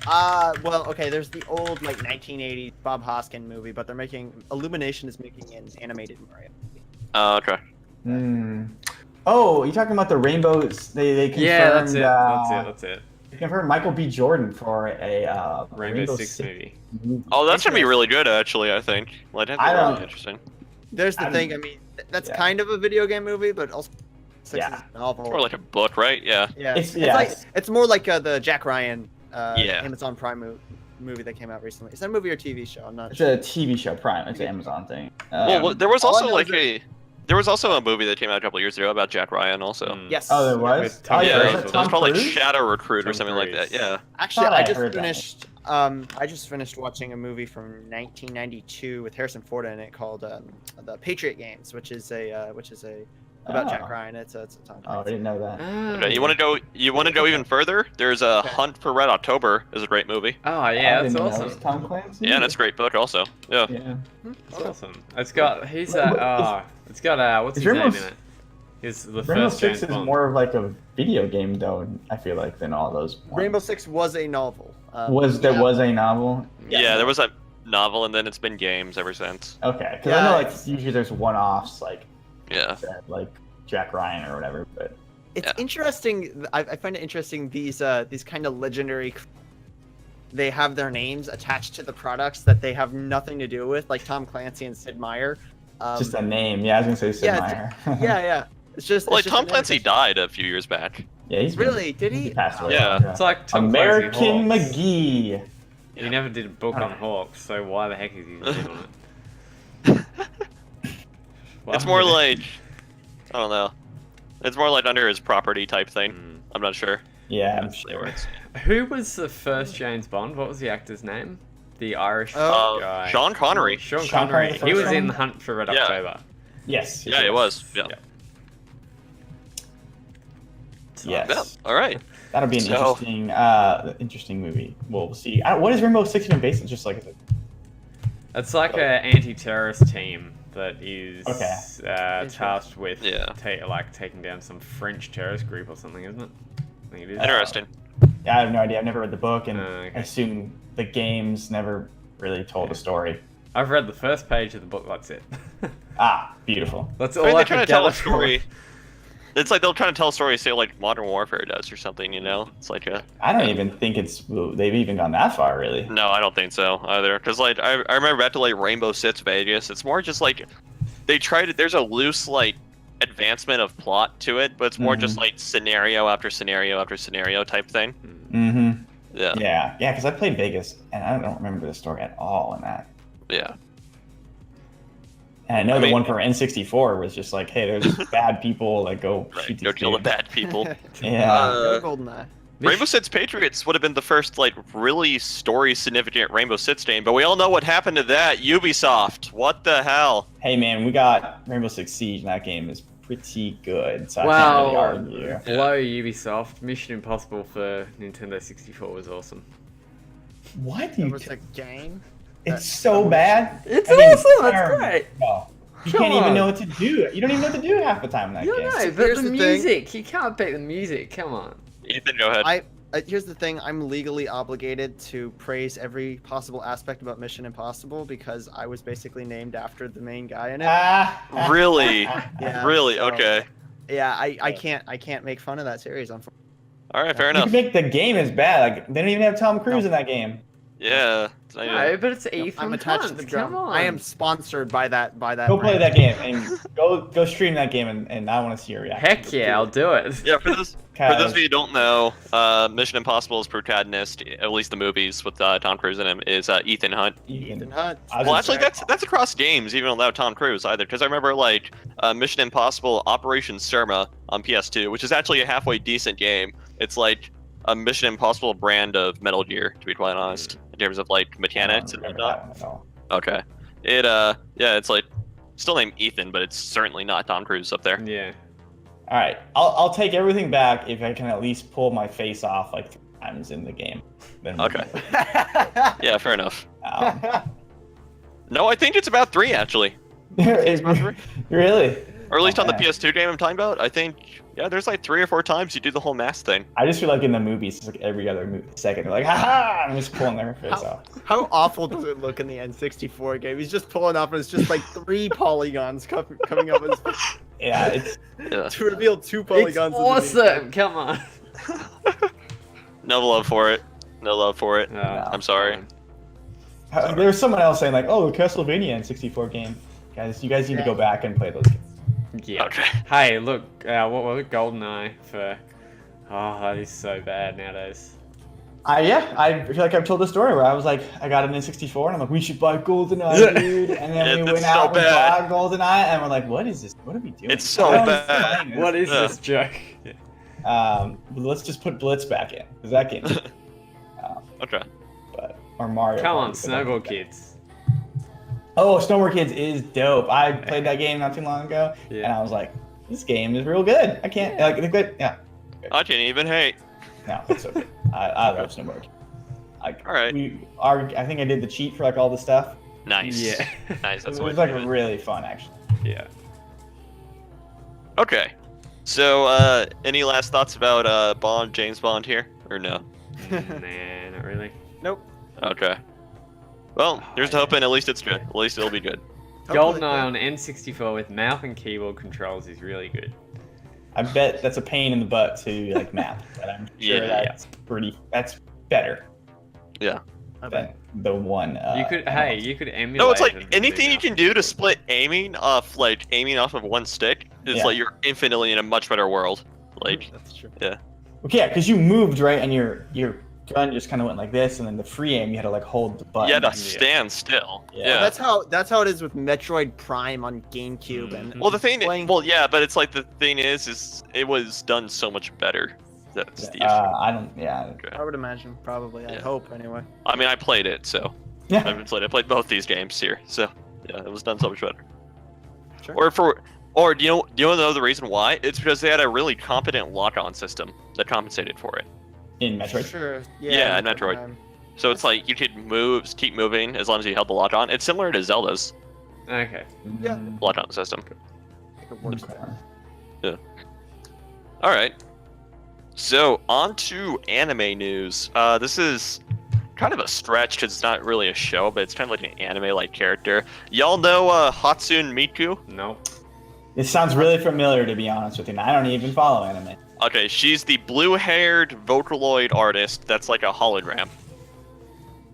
well, okay. There's the old like 1980s Bob Hoskin movie, but they're making Illumination is making an animated Mario. Oh, okay. Hmm. Oh, you talking about the rainbows? They confirmed. Yeah, that's it. That's it. They confirmed Michael B. Jordan for a Rainbow Six movie. movie. Oh, that's gonna be really good actually. I think. Like, that'd be I really don't- interesting. There's the I'm- thing. I mean, that's yeah. kind of a video game movie, but also Six Yeah. is a novel. Or like a book, right? Yeah. yeah, It's- it's yeah, like it's- it's more like the Jack Ryan Yeah. Amazon Prime movie that came out recently. Is that a movie or TV show? I'm not It's sure. a TV show, Prime. It's an Amazon thing. Well, there was all I also know like is there was also a movie that came out a couple years ago about Jack Ryan also. Mm. Yes. Oh, there was. With Tom Oh, Cruise. yeah, Yeah, was it that was Tom called like Cruise? Shadow Recruit or Tom something like that. Cruise. Yeah. Actually, Thought I I just heard that. finished. I just finished watching a movie from 1992 with Harrison Ford in it called the Patriot Games, which is about Oh. Jack Ryan. It's a Tom Oh, I Clancy. didn't know that. Ah. Okay, you want to go? You want to go even further? There's a Okay. Hunt for Red October is a great movie. Oh I yeah, that's didn't know it was awesome. Tom Clancy. Yeah, and it's a great book also. Yeah. Yeah. That's awesome. It's got it's got what's Is his name Rainbow in it? He's the Rainbow first Six James is Bond. more of like a video game, though. I feel like than all those. ones. Rainbow Six was a novel. was a novel? Yeah, there was a novel, and then it's been games ever since. Okay, because Yeah, I know like it's- usually there's one-offs like Yeah. that, like Jack Ryan or whatever, but It's Yeah. interesting. I find it interesting these kind of legendary. They have their names attached to the products that they have nothing to do with, like Tom Clancy and Sid Meier. just a name. Yeah, I was gonna say Sid yeah, Meier. yeah. It's just Well, like it's just Tom an Clancy interest- died a few years back. Yeah, he's Really? Did he? passed away. Yeah. It's like Tom Clancy American Hawks. McGee. He never did a book on Hawks, so why the heck is he name on it? Why It's more would it- like I don't know. It's more like under his property type thing. Mm. I'm not sure. Yeah, I'm That's the sure. words. Who was the first James Bond? What was the actor's name? The Irish Oh. guy. Sean Connery. Sean Sean Connery. Connery, the He first was in one? The Hunt for Red Yeah. October. Yes. Yeah, it was. Yeah. Yes. Yeah. All right. That'll be an So- interesting movie. We'll see. What is Rainbow Six even based on? Just like It's like an anti-terrorist team that is Okay. tasked with Yeah. taking down some French terrorist group or something, isn't it? I think it is. Interesting. I have no idea. I've never read the book, and Okay. I assume the games never really told a story. I've read the first page of the book. That's it. Beautiful. That's I all mean, I they're trying could to tell gather a from story. it. It's like they'll try to tell a story, say like Modern Warfare does or something. You know, it's like a. I don't even think they've even gone that far, really. No, I don't think so either. Because like I remember back to like Rainbow Six Vegas. It's more just like they try to. There's a loose like advancement of plot to it, but it's more just like scenario after scenario after scenario type thing. Mm-hmm. Yeah. Yeah. Because I played Vegas, and I don't remember the story at all in that. Yeah. And I know I the mean- one for N64 was just like, hey, there's bad people that go Right. shoot Go these kill the dudes. bad people. Yeah. Go GoldenEye. Rainbow Six Patriots would have been the first like really story significant Rainbow Six game, but we all know what happened to that. Ubisoft. What the hell? Hey, man, we got Rainbow Six Siege, and that game is pretty good, so I Wow. can't really argue. Hello, Ubisoft. Mission Impossible for Nintendo 64 was awesome. What? That was a game. It's so bad. It's I mean, awesome. That's terrible. great. No. You Come can't even on. know what to do. You don't even know what to do half the time in that You game. know, but Here's the the thing. music. You can't beat the music. Come on. Ethan, go ahead. Here's the thing. I'm legally obligated to praise every possible aspect about Mission Impossible because I was basically named after the main guy in it. Really? Yeah, Really? so- Okay. Yeah, I can't make fun of that series. Unfortunately. All right. Fair You enough. can make the game as bad. Like they don't even have Tom Cruise in that game. Yeah. It's not No, even- but it's Ethan I'm attached to Hunt. the Come drum. on. I am sponsored by that. Go play brand. that game and go stream that game, and I want to see your reaction. Heck yeah, I'll do it. Yeah. For those of you who don't know, Mission Impossible's protagonist, at least the movies with Tom Cruise in him, is Ethan Hunt. Ethan Hunt. I was Well, just actually, saying- that's across games, even without Tom Cruise either. Because I remember like Mission Impossible Operation Surma on PS2, which is actually a halfway decent game. It's like a Mission Impossible brand of Metal Gear, to be quite honest, in terms of like mechanics and I don't remember whatnot. that one at all. Okay, yeah, it's like still named Ethan, but it's certainly not Tom Cruise up there. Yeah. All right, I'll take everything back if I can at least pull my face off like 3 times in the game. Then we'll Okay. do it. Yeah, fair enough. Um, No, I think it's about 3 actually, really? or at least on the Okay. PS2 game I'm talking about. I think there's like 3 or 4 times you do the whole mask thing. I just feel like in the movies, it's like every other second, they're like, haha, and I'm just pulling their face off. How awful does it look in the N64 game? He's just pulling off, and it's just like 3 polygons coming up his face Yeah, it's Yeah. to reveal 2 It's polygons. awesome. Come on. No love for it. No love for it. No, I'm sorry. there was someone else saying like, oh, Castlevania N64 game. Guys, you guys need to go back and play those games. Yeah. Okay. Hey, look, what was it? GoldenEye for. Oh, that is so bad nowadays. I feel like I've told the story where I was like, I got an N64 and I'm like, we should buy GoldenEye, dude. And then we It's went so out and bad. bought GoldenEye and we're like, what is this? What are we doing? It's so Why are we bad. playing this? What is Yeah. this joke? Let's just put Blitz back in because that game. Okay. Or Mario. Come on, Party, but Snowball that- Kids. Oh, Snowboard Kids is dope. I played that game not too long ago, and Yeah. I was like, this game is real good. I can't like it's good. Yeah, I didn't even hate. no, it's so good. I love Snowboard Kids. Like, All right. I think I did the cheat for like all the stuff. Nice. Yeah. Nice. It That's was what. like really fun actually. Yeah. Okay. So, any last thoughts about Bond, James Bond here, or no? Nah, not really. Nope. Okay. Well, here's to hoping at least it's good. At least it'll be good. GoldenEye on N64 with mouse and keyboard controls is really good. I bet that's a pain in the butt to like map, but I'm sure Yeah. that's better Yeah. than the one. You could emulate. No, it's like and anything do you can do to split aiming off of one stick is Yeah. like you're infinitely in a much better world. Like, That's true. Okay, yeah, because you moved right, and your gun just kind of went like this, and then the free aim you had to like hold the button. you had to stand still. Yeah. Yeah. That's how it is with Metroid Prime on GameCube and Well, the thing, playing- well, yeah, but it's like the thing is it was done so much better. That's the issue. I don't. Yeah. Okay. I would imagine, probably. I Yeah. hope, anyway. I mean, I played it, so Yeah. I played both these games here, so yeah, it was done so much better. Sure. Or do you know the reason why? It's because they had a really competent lock-on system that compensated for it. In Metroid. Sure. Yeah, in Metroid. So it's like you could keep moving as long as you held the lock on. It's similar to Zelda's Okay. Yeah. lock on system. It works there. All right. So on to anime news. This is kind of a stretch because it's not really a show, but it's kind of like an anime-like character. Y'all know Hatsune Miku? Nope. It sounds really familiar, to be honest with you. And I don't even follow anime. Okay, she's the blue-haired Vocaloid artist that's like a hologram.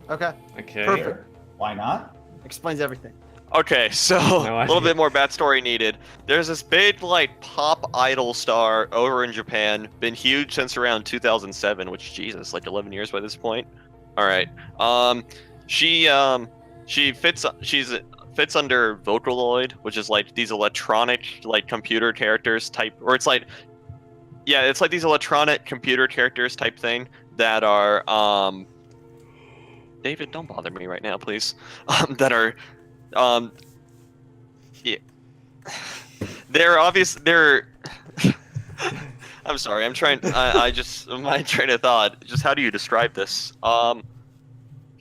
Okay. Okay. Perfect. Why not? Explains everything. Okay, so No a little idea. bit more backstory needed. There's this big, like, pop idol star over in Japan. Been huge since around 2007, which, Jesus, like 11 years by this point. All right. She fits under Vocaloid, which is like these electronic, like, computer characters type, or it's like, yeah, it's like these electronic computer characters type thing that are, David, don't bother me right now, please. That are, yeah. They're obvious. They're. I'm sorry. I'm trying. My train of thought. Just how do you describe this? You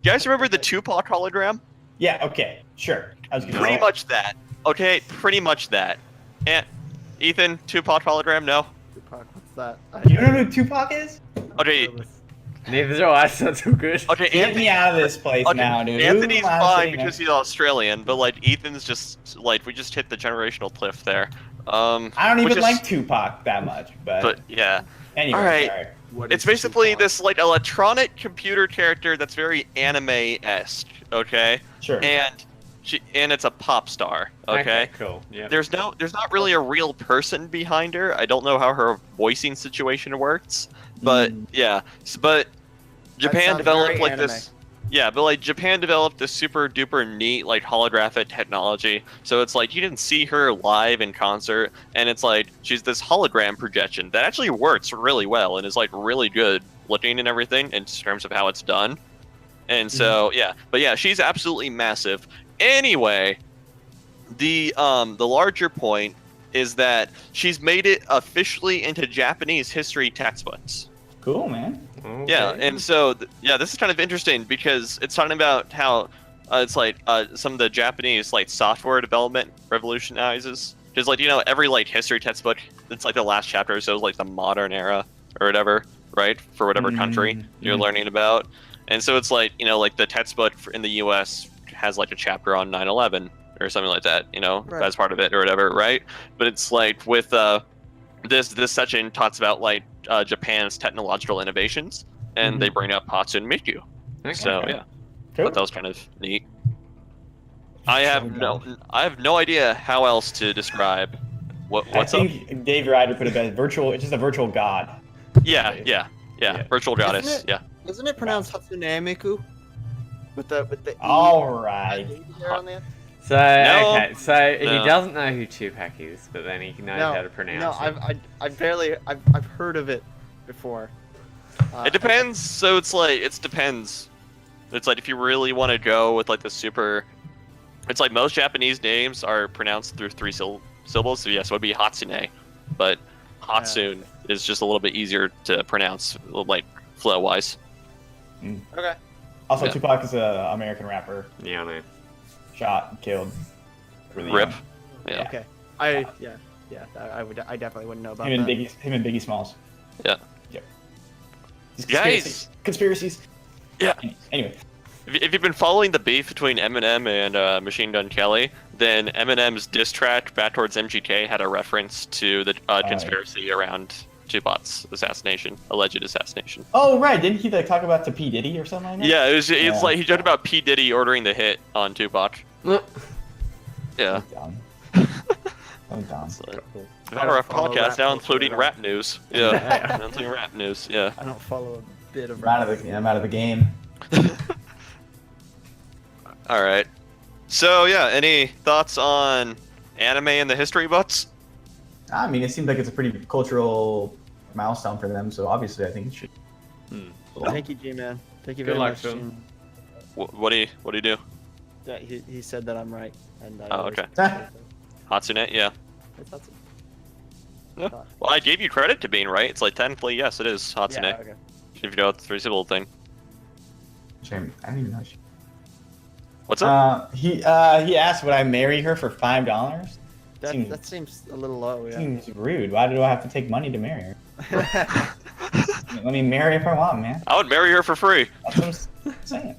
guys remember the Tupac hologram? Yeah, okay. Sure. I was gonna Pretty say. much that. Okay, pretty much that. And Ethan, Tupac hologram? No. Tupac, what's that? You don't know who Tupac is? Okay. Neither do I. So that's all good. Okay, Get me out of this place Okay, now, dude. Anthony's Who am I fine sitting because he's Australian, but like Ethan's just like we just hit the generational cliff there. I don't which even is- like Tupac that much, But yeah, anyway, all right. sorry. What it's is basically Tupac? this like electronic computer character that's very anime-esque. Okay, Sure. and it's a pop star. Okay. Cool. Yeah. There's not really a real person behind her. I don't know how her voicing situation works, but yeah. But Japan sounds developed very like anime. this. Yeah, but like Japan developed this super duper neat like holographic technology. So it's like you didn't see her live in concert, and it's like she's this hologram projection that actually works really well and is like really good looking and everything in terms of how it's done. And so yeah, but yeah, she's absolutely massive. Anyway, the larger point is that she's made it officially into Japanese history textbooks. Cool, man. Okay. Yeah, and so this is kind of interesting because it's talking about how it's like some of the Japanese like software development revolutionizes. Because like every like history textbook, it's like the last chapter or so is like the modern era or whatever, right? For whatever country you're learning about, and so it's like like the textbook in the U.S. has like a chapter on 9/11 or something like that, Right. as part of it or whatever, right? But it's like with this section talks about like Japan's technological innovations, and they bring up Hatsune Miku. Okay. So yeah, Cool. thought that was kind of neat. I have no idea how else to describe what's I up. think Dave Ryder put it best. Virtual. It's just a virtual god. Yeah. Virtual goddess. Isn't Yeah. Isn't it pronounced Hatsune Miku? With the E All right. there on the end? So No. okay, so he No. doesn't know who Tupac is, but then he knows how to pronounce No, it. I've heard of it before. It depends. So it's like it depends. It's like if you really want to go with like the super. It's like most Japanese names are pronounced through three syllables. So yes, it would be Hatsune, but Hatsune is just a little bit easier to pronounce, like flow wise. Okay. Also, Yeah. Tupac is an American rapper. Yeah, I know. Shot and killed. Really Rip. young. Yeah. Okay. I definitely wouldn't know about Him and that. Biggie. Him and Biggie Smalls. Yeah. Yep. These Guys! Conspiracies. Yeah. Anyway. If you've been following the beef between Eminem and Machine Gun Kelly, then Eminem's diss track back towards MGK had a reference to the conspiracy around Tupac's assassination, alleged assassination. Oh right, didn't he like talk about to P Diddy or something like that? Yeah, it's Yeah. like he joked about P Diddy ordering the hit on Tupac. Yeah. I'm dumb. So, I our don't follow podcast rap now, culture including at all. rap news. Yeah, including rap news. Yeah. I don't follow a bit of I'm out of the game. All right. So yeah, any thoughts on anime and the history books? I mean, it seems like it's a pretty cultural milestone for them, so obviously I think it should. Thank you, G-Man. Thank you Good very luck much. to him. What do you do? Yeah, he said that I'm right. And Oh, okay. Ah. Hatsune, yeah. I thought so. Yeah. Well, I gave you credit to being right. It's like technically, yes, it is Hatsune. Yeah, okay. If you know it's the syllable thing. Shame. I didn't even know. What's up? He asked, would I marry her for $5? That seems a little low, yeah. Seems rude. Why do I have to take money to marry her? Let me marry if I want, man. I would marry her for free. That's what I'm saying.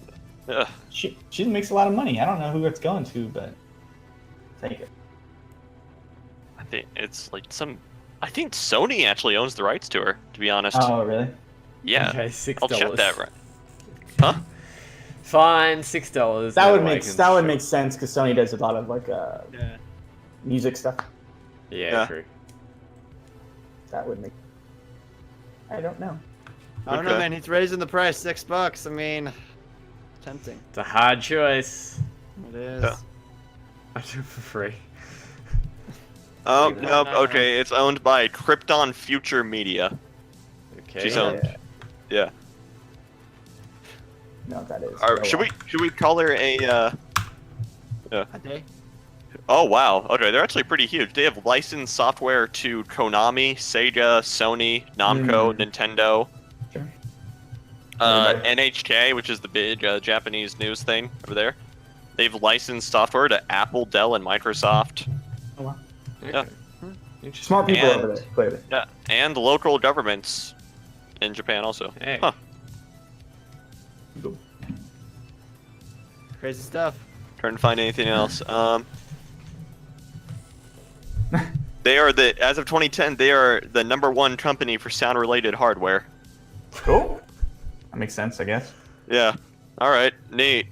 Yeah. She makes a lot of money. I don't know who it's going to, but take it. I think it's like some. I think Sony actually owns the rights to her. To be honest. Oh, really? Yeah. Okay, $6. I'll check that right. Huh? Fine, $6. That no would way make I can that would show- make sense because Sony does a lot of like Yeah. music stuff. Yeah, true. That would make. I don't know. I don't know, Okay. man. He's raising the price $6. I mean, tempting. It's a hard choice. It is. Yeah. I do it for free. Oh Yeah. nope. Okay, it's owned by Krypton Future Media. Okay. She's owned. Yeah. No, that is. Should we call her a? A day? Oh wow. Okay, they're actually pretty huge. They have licensed software to Konami, Sega, Sony, Namco, Nintendo. Sure. NHK, which is the big Japanese news thing over there. They've licensed software to Apple, Dell, and Microsoft. Oh, wow. Okay. Yeah. Interesting. Smart people And- over there, clearly. Yeah, and local governments in Japan also. Hey. Huh. Crazy stuff. Trying to find anything else. They are as of 2010, they are the #1 company for sound-related hardware. Cool. That makes sense, I guess. Yeah. All right. Neat.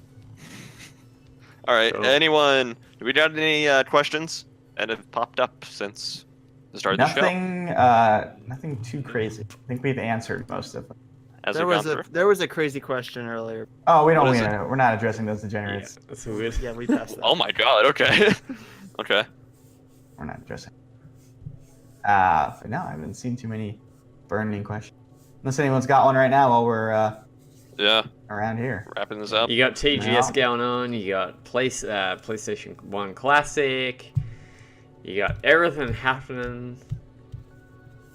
All right. Cool. Anyone? Do we got any questions that have popped up since the start of the show? Nothing too crazy. I think we've answered most of them. As There we've was gone a through. there was a crazy question earlier. Oh, we don't. What is We're not addressing those Yeah, degenerates. that's weird. Yeah, we passed that. Oh my God. Okay. Okay. We're not addressing. But no, I haven't seen too many burning questions. Unless anyone's got one right now while we're Yeah. around here. Wrapping this up. You got TGS Yeah. going on. You got PlayStation 1 Classic. You got everything happening.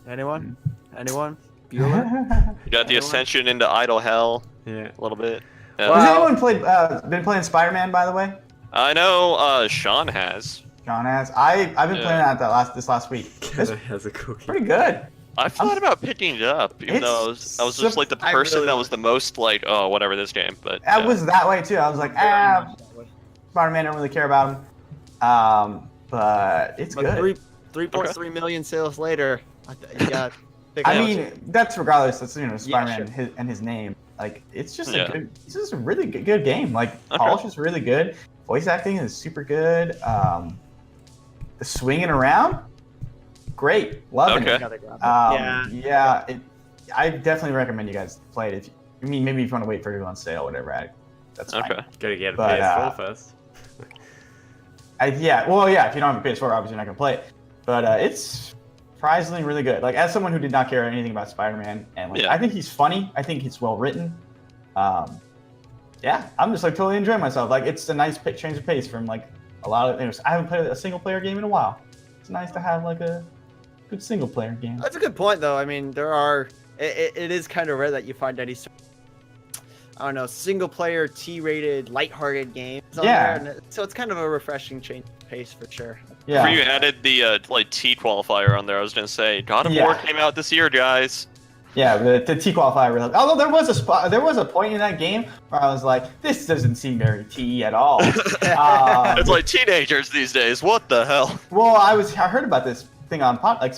Anyone? Anyone? Bueller? You got the Anyone? ascension into idle hell Yeah. a little bit. Well- Has anyone been playing Spider-Man, by the way? I know Sean has. John has. I've been Yeah. playing that this last week. It's Has a cookie. pretty good. I thought about picking it up, even though I was just like the I person really that was the most like, oh, whatever this game. But I yeah. was that way too. I was like, Spider-Man, don't really care about him. But it's But good. 3.3 million sales later, you got. I mean, that's regardless. That's Spider-Man sure. and his name. Like, it's just Yeah. it's just a really good game. Like, Okay. polish is really good. Voice acting is super good. The swinging around, great. Loving Okay. it. Gotta grab it. Yeah. I definitely recommend you guys play it. Maybe if you want to wait for it to go on sale, whatever. That's fine. Okay. Gotta get a But, PS4 first. If you don't have a PS4, obviously you're not gonna play it. But it's surprisingly really good. Like, as someone who did not care anything about Spider-Man, and like, Yeah. I think he's funny. I think it's well written. Yeah, I'm just like totally enjoying myself. Like, it's a nice change of pace from like a lot of things. I haven't played a single player game in a while. It's nice to have like a good single player game. That's a good point, though. I mean, there are. It is kind of rare that you find any. I don't know, single player T-rated, lighthearted games on Yeah. there, and so it's kind of a refreshing change of pace for sure. Yeah. Before you added the like T qualifier on there, I was gonna say God of Yeah. War came out this year, guys. Yeah, the T qualifier. Although there was a point in that game where I was like, this doesn't seem very T at all. It's like teenagers these days. What the hell? Well, I heard about this thing on other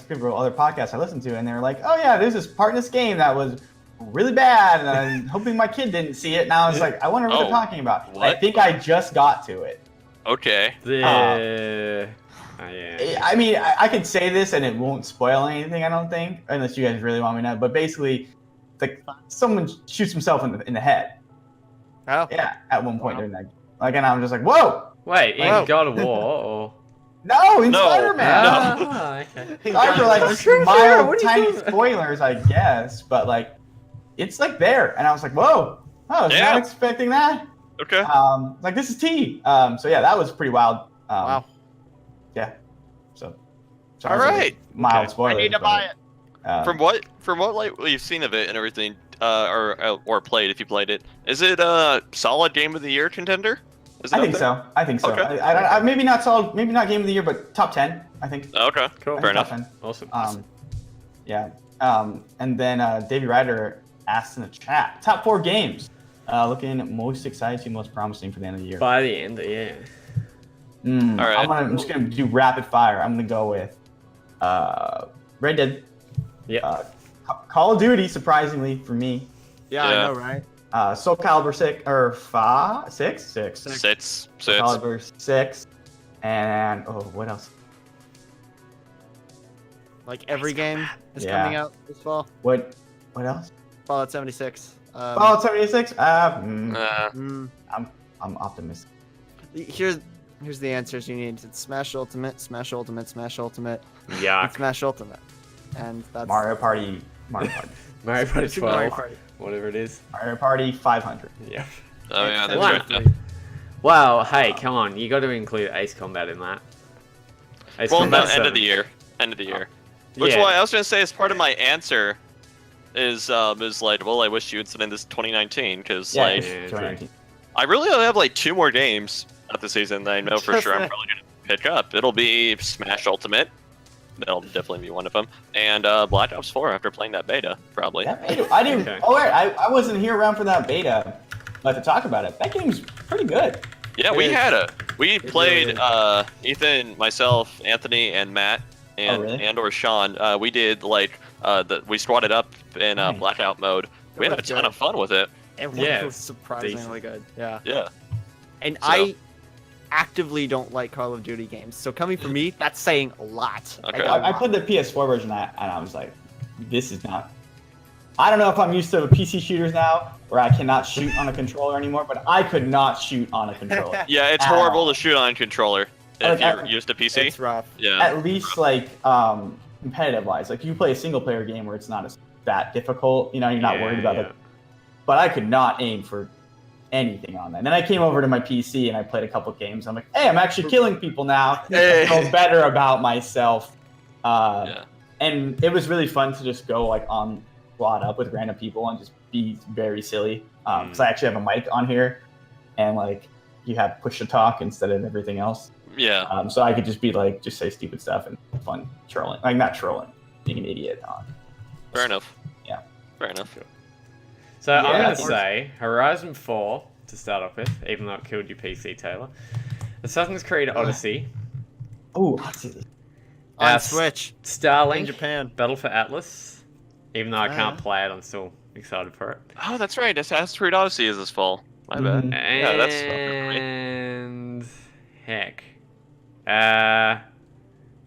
podcasts I listened to, and they were like, oh yeah, there's this part in this game that was really bad, and I'm hoping my kid didn't see it. And I was like, I wonder what they're talking about. What? I think I just got to it. Okay. Yeah. I mean, I could say this and it won't spoil anything, I don't think, unless you guys really want me to know. But basically, like, someone shoots himself in the head. Oh, Yeah, at one point during that. Like, and I'm just like, whoa! Wait, in Whoa. God of War or? No, in No. Spider-Man! No. Ah, okay. Sorry for like I'm sure, mild, what are you tiny doing? spoilers, I guess, but like, it's like there, and I was like, whoa! I was Yeah. not expecting that. Okay. Like this is T. So yeah, that was pretty wild. Wow. Yeah. So. All right. Mild Okay. spoilers. I need to buy it. From what like you've seen of it and everything, or played if you played it, is it a solid game of the year contender? Is it I up think there? so. I think so. Okay. I maybe not solid, maybe not game of the year, but top 10. I think. Okay. Cool. I Fair think top enough. 10. Awesome. Yeah. And then Davey Ryder asked in the chat, top 4 games. Looking most exciting, most promising for the end of the year. By the end, yeah. All right. I'm just gonna do rapid fire. I'm gonna go with Red Dead. Yeah. Call of Duty, surprisingly for me. Yeah, Yeah. I know, right? Soul Calibur 6 or 5, 6, 6. Sits. Soul Calibur 6, and what else? Like every game is Yeah. coming out this fall. What else? Fallout 76. Fallout 76. Uh, I'm optimistic. Here's the answers you need. It's Smash Ultimate, Smash Ultimate, Smash Ultimate, and Yuck. Smash Ultimate. And that's Mario Party. Mario Party Super Mario 12, Party. whatever it is. Mario Party 500. Yeah. oh yeah, that's One. right. Yeah. Wow, hey, come on. You got to include Ace Combat in that. Ace Well, no, Combat end 7. of the year. End of the year. Which Yeah. why I was gonna say as part of my answer is like, well, I wish you would send in this 2019 because Yeah, like Yeah, 2019. I really only have like 2 more games of the season that I know for Just sure I'm that. probably gonna pick up. It'll be Smash Ultimate. That'll definitely be one of them, and Black Ops 4 after playing that beta probably. That beta, I didn't. Okay. Oh wait, I wasn't here around for that beta. To talk about it. That game's pretty good. Yeah, It we is. had a we really played is. Ethan, myself, Anthony, and Matt, and really? or Sean. We did like we squatted up in Nice. blackout mode. We had a was ton good. of fun with it. It Yeah, was surprisingly good. Yeah. Yeah. And So- I actively don't like Call of Duty games. So coming from me, that's saying a lot. Okay. Like, I played the PS4 version and I was like, this is not. I don't know if I'm used to PC shooters now, where I cannot shoot on a controller anymore, but I could not shoot on a controller. Yeah, it's Ow. horrible to shoot on a controller if Like, you're used to PC. It's rough. Yeah. At least like competitive wise, like you play a single player game where it's not as that difficult. You know, you're not worried about it. But I could not aim for anything on that. And then I came over to my PC and I played a couple games. I'm like, hey, I'm actually killing people now. I feel better about myself. Yeah. And it was really fun to just go like on squad up with random people and just be very silly. Because I actually have a mic on here, and like you have push to talk instead of everything else. Yeah. So I could just be like, just say stupid stuff and fun trolling, like not trolling, being an idiot. Fair enough. Yeah. Fair enough. So I'm Yeah. going to say Horizon 4 to start off with, even though it killed your PC, Taylor. Assassin's Creed Odyssey. Oh, On Uh, Switch. In Starlink. Japan. Battle for Atlas. Even though I can't play it, I'm still excited for it. Oh, that's right. Assassin's Creed Odyssey is this fall. My bad. Mhm. Yeah, that's And heck,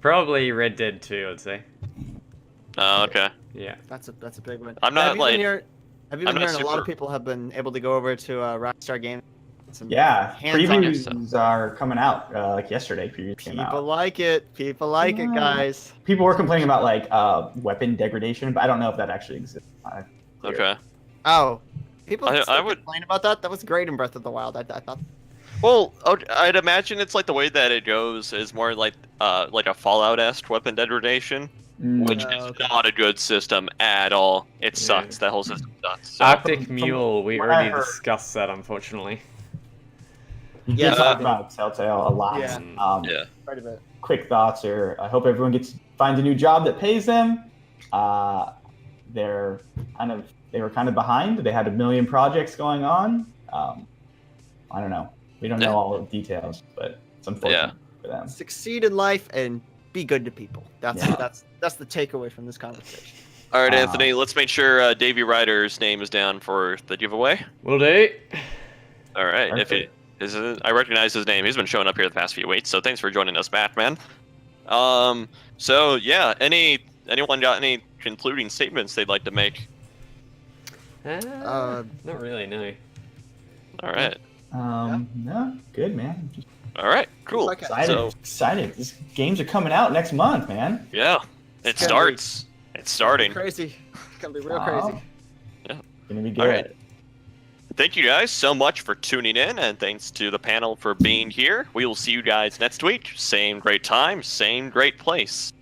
probably Red Dead 2, I'd say. Oh, okay. Yeah. That's a big one. I'm not, have you like- been hearing, have you I'm been not hearing a lot of super- people have been able to go over to Rockstar Games? Some yeah. hands-on Previews are coming out like yesterday. Previews came People out. like it. People like it, Yeah. guys. People were complaining about like weapon degradation, but I don't know if that actually exists. Okay. Oh, people I still would- complain about that. That was great in Breath of the Wild. I thought. Well, I'd imagine it's like the way that it goes is more like a Fallout-esque weapon degradation, which Oh, is okay. not a good system at all. It Yeah. sucks. That whole system sucks. So, Arctic from Mule, we what I already heard- discussed that, unfortunately. You Yeah. did talk about Telltale a lot. Yeah. yeah. Quite a bit. Quick thoughts are: I hope everyone finds a new job that pays them. They were kind of behind. They had a million projects going on. I don't know. We don't know all the details, but it's unfortunate for them. Succeed in life and be good to people. That's Yeah. that's the takeaway from this conversation. All right, Wow. Anthony. Let's make sure Davey Ryder's name is down for the giveaway. Will do. All right. If Perfect. it is, I recognize his name. He's been showing up here the past few weeks. So thanks for joining us, Batman. So yeah. Anyone got any concluding statements they'd like to make? Not really, no. All right. No, good man. Just All right. Cool. Like excited. So Excited. These games are coming out next month, man. yeah, it It's gonna starts. It's starting. Crazy. It's gonna be real Wow. crazy. Gonna be good. All right. thank you guys so much for tuning in, and thanks to the panel for being here. We will see you guys next week. Same great time, same great place.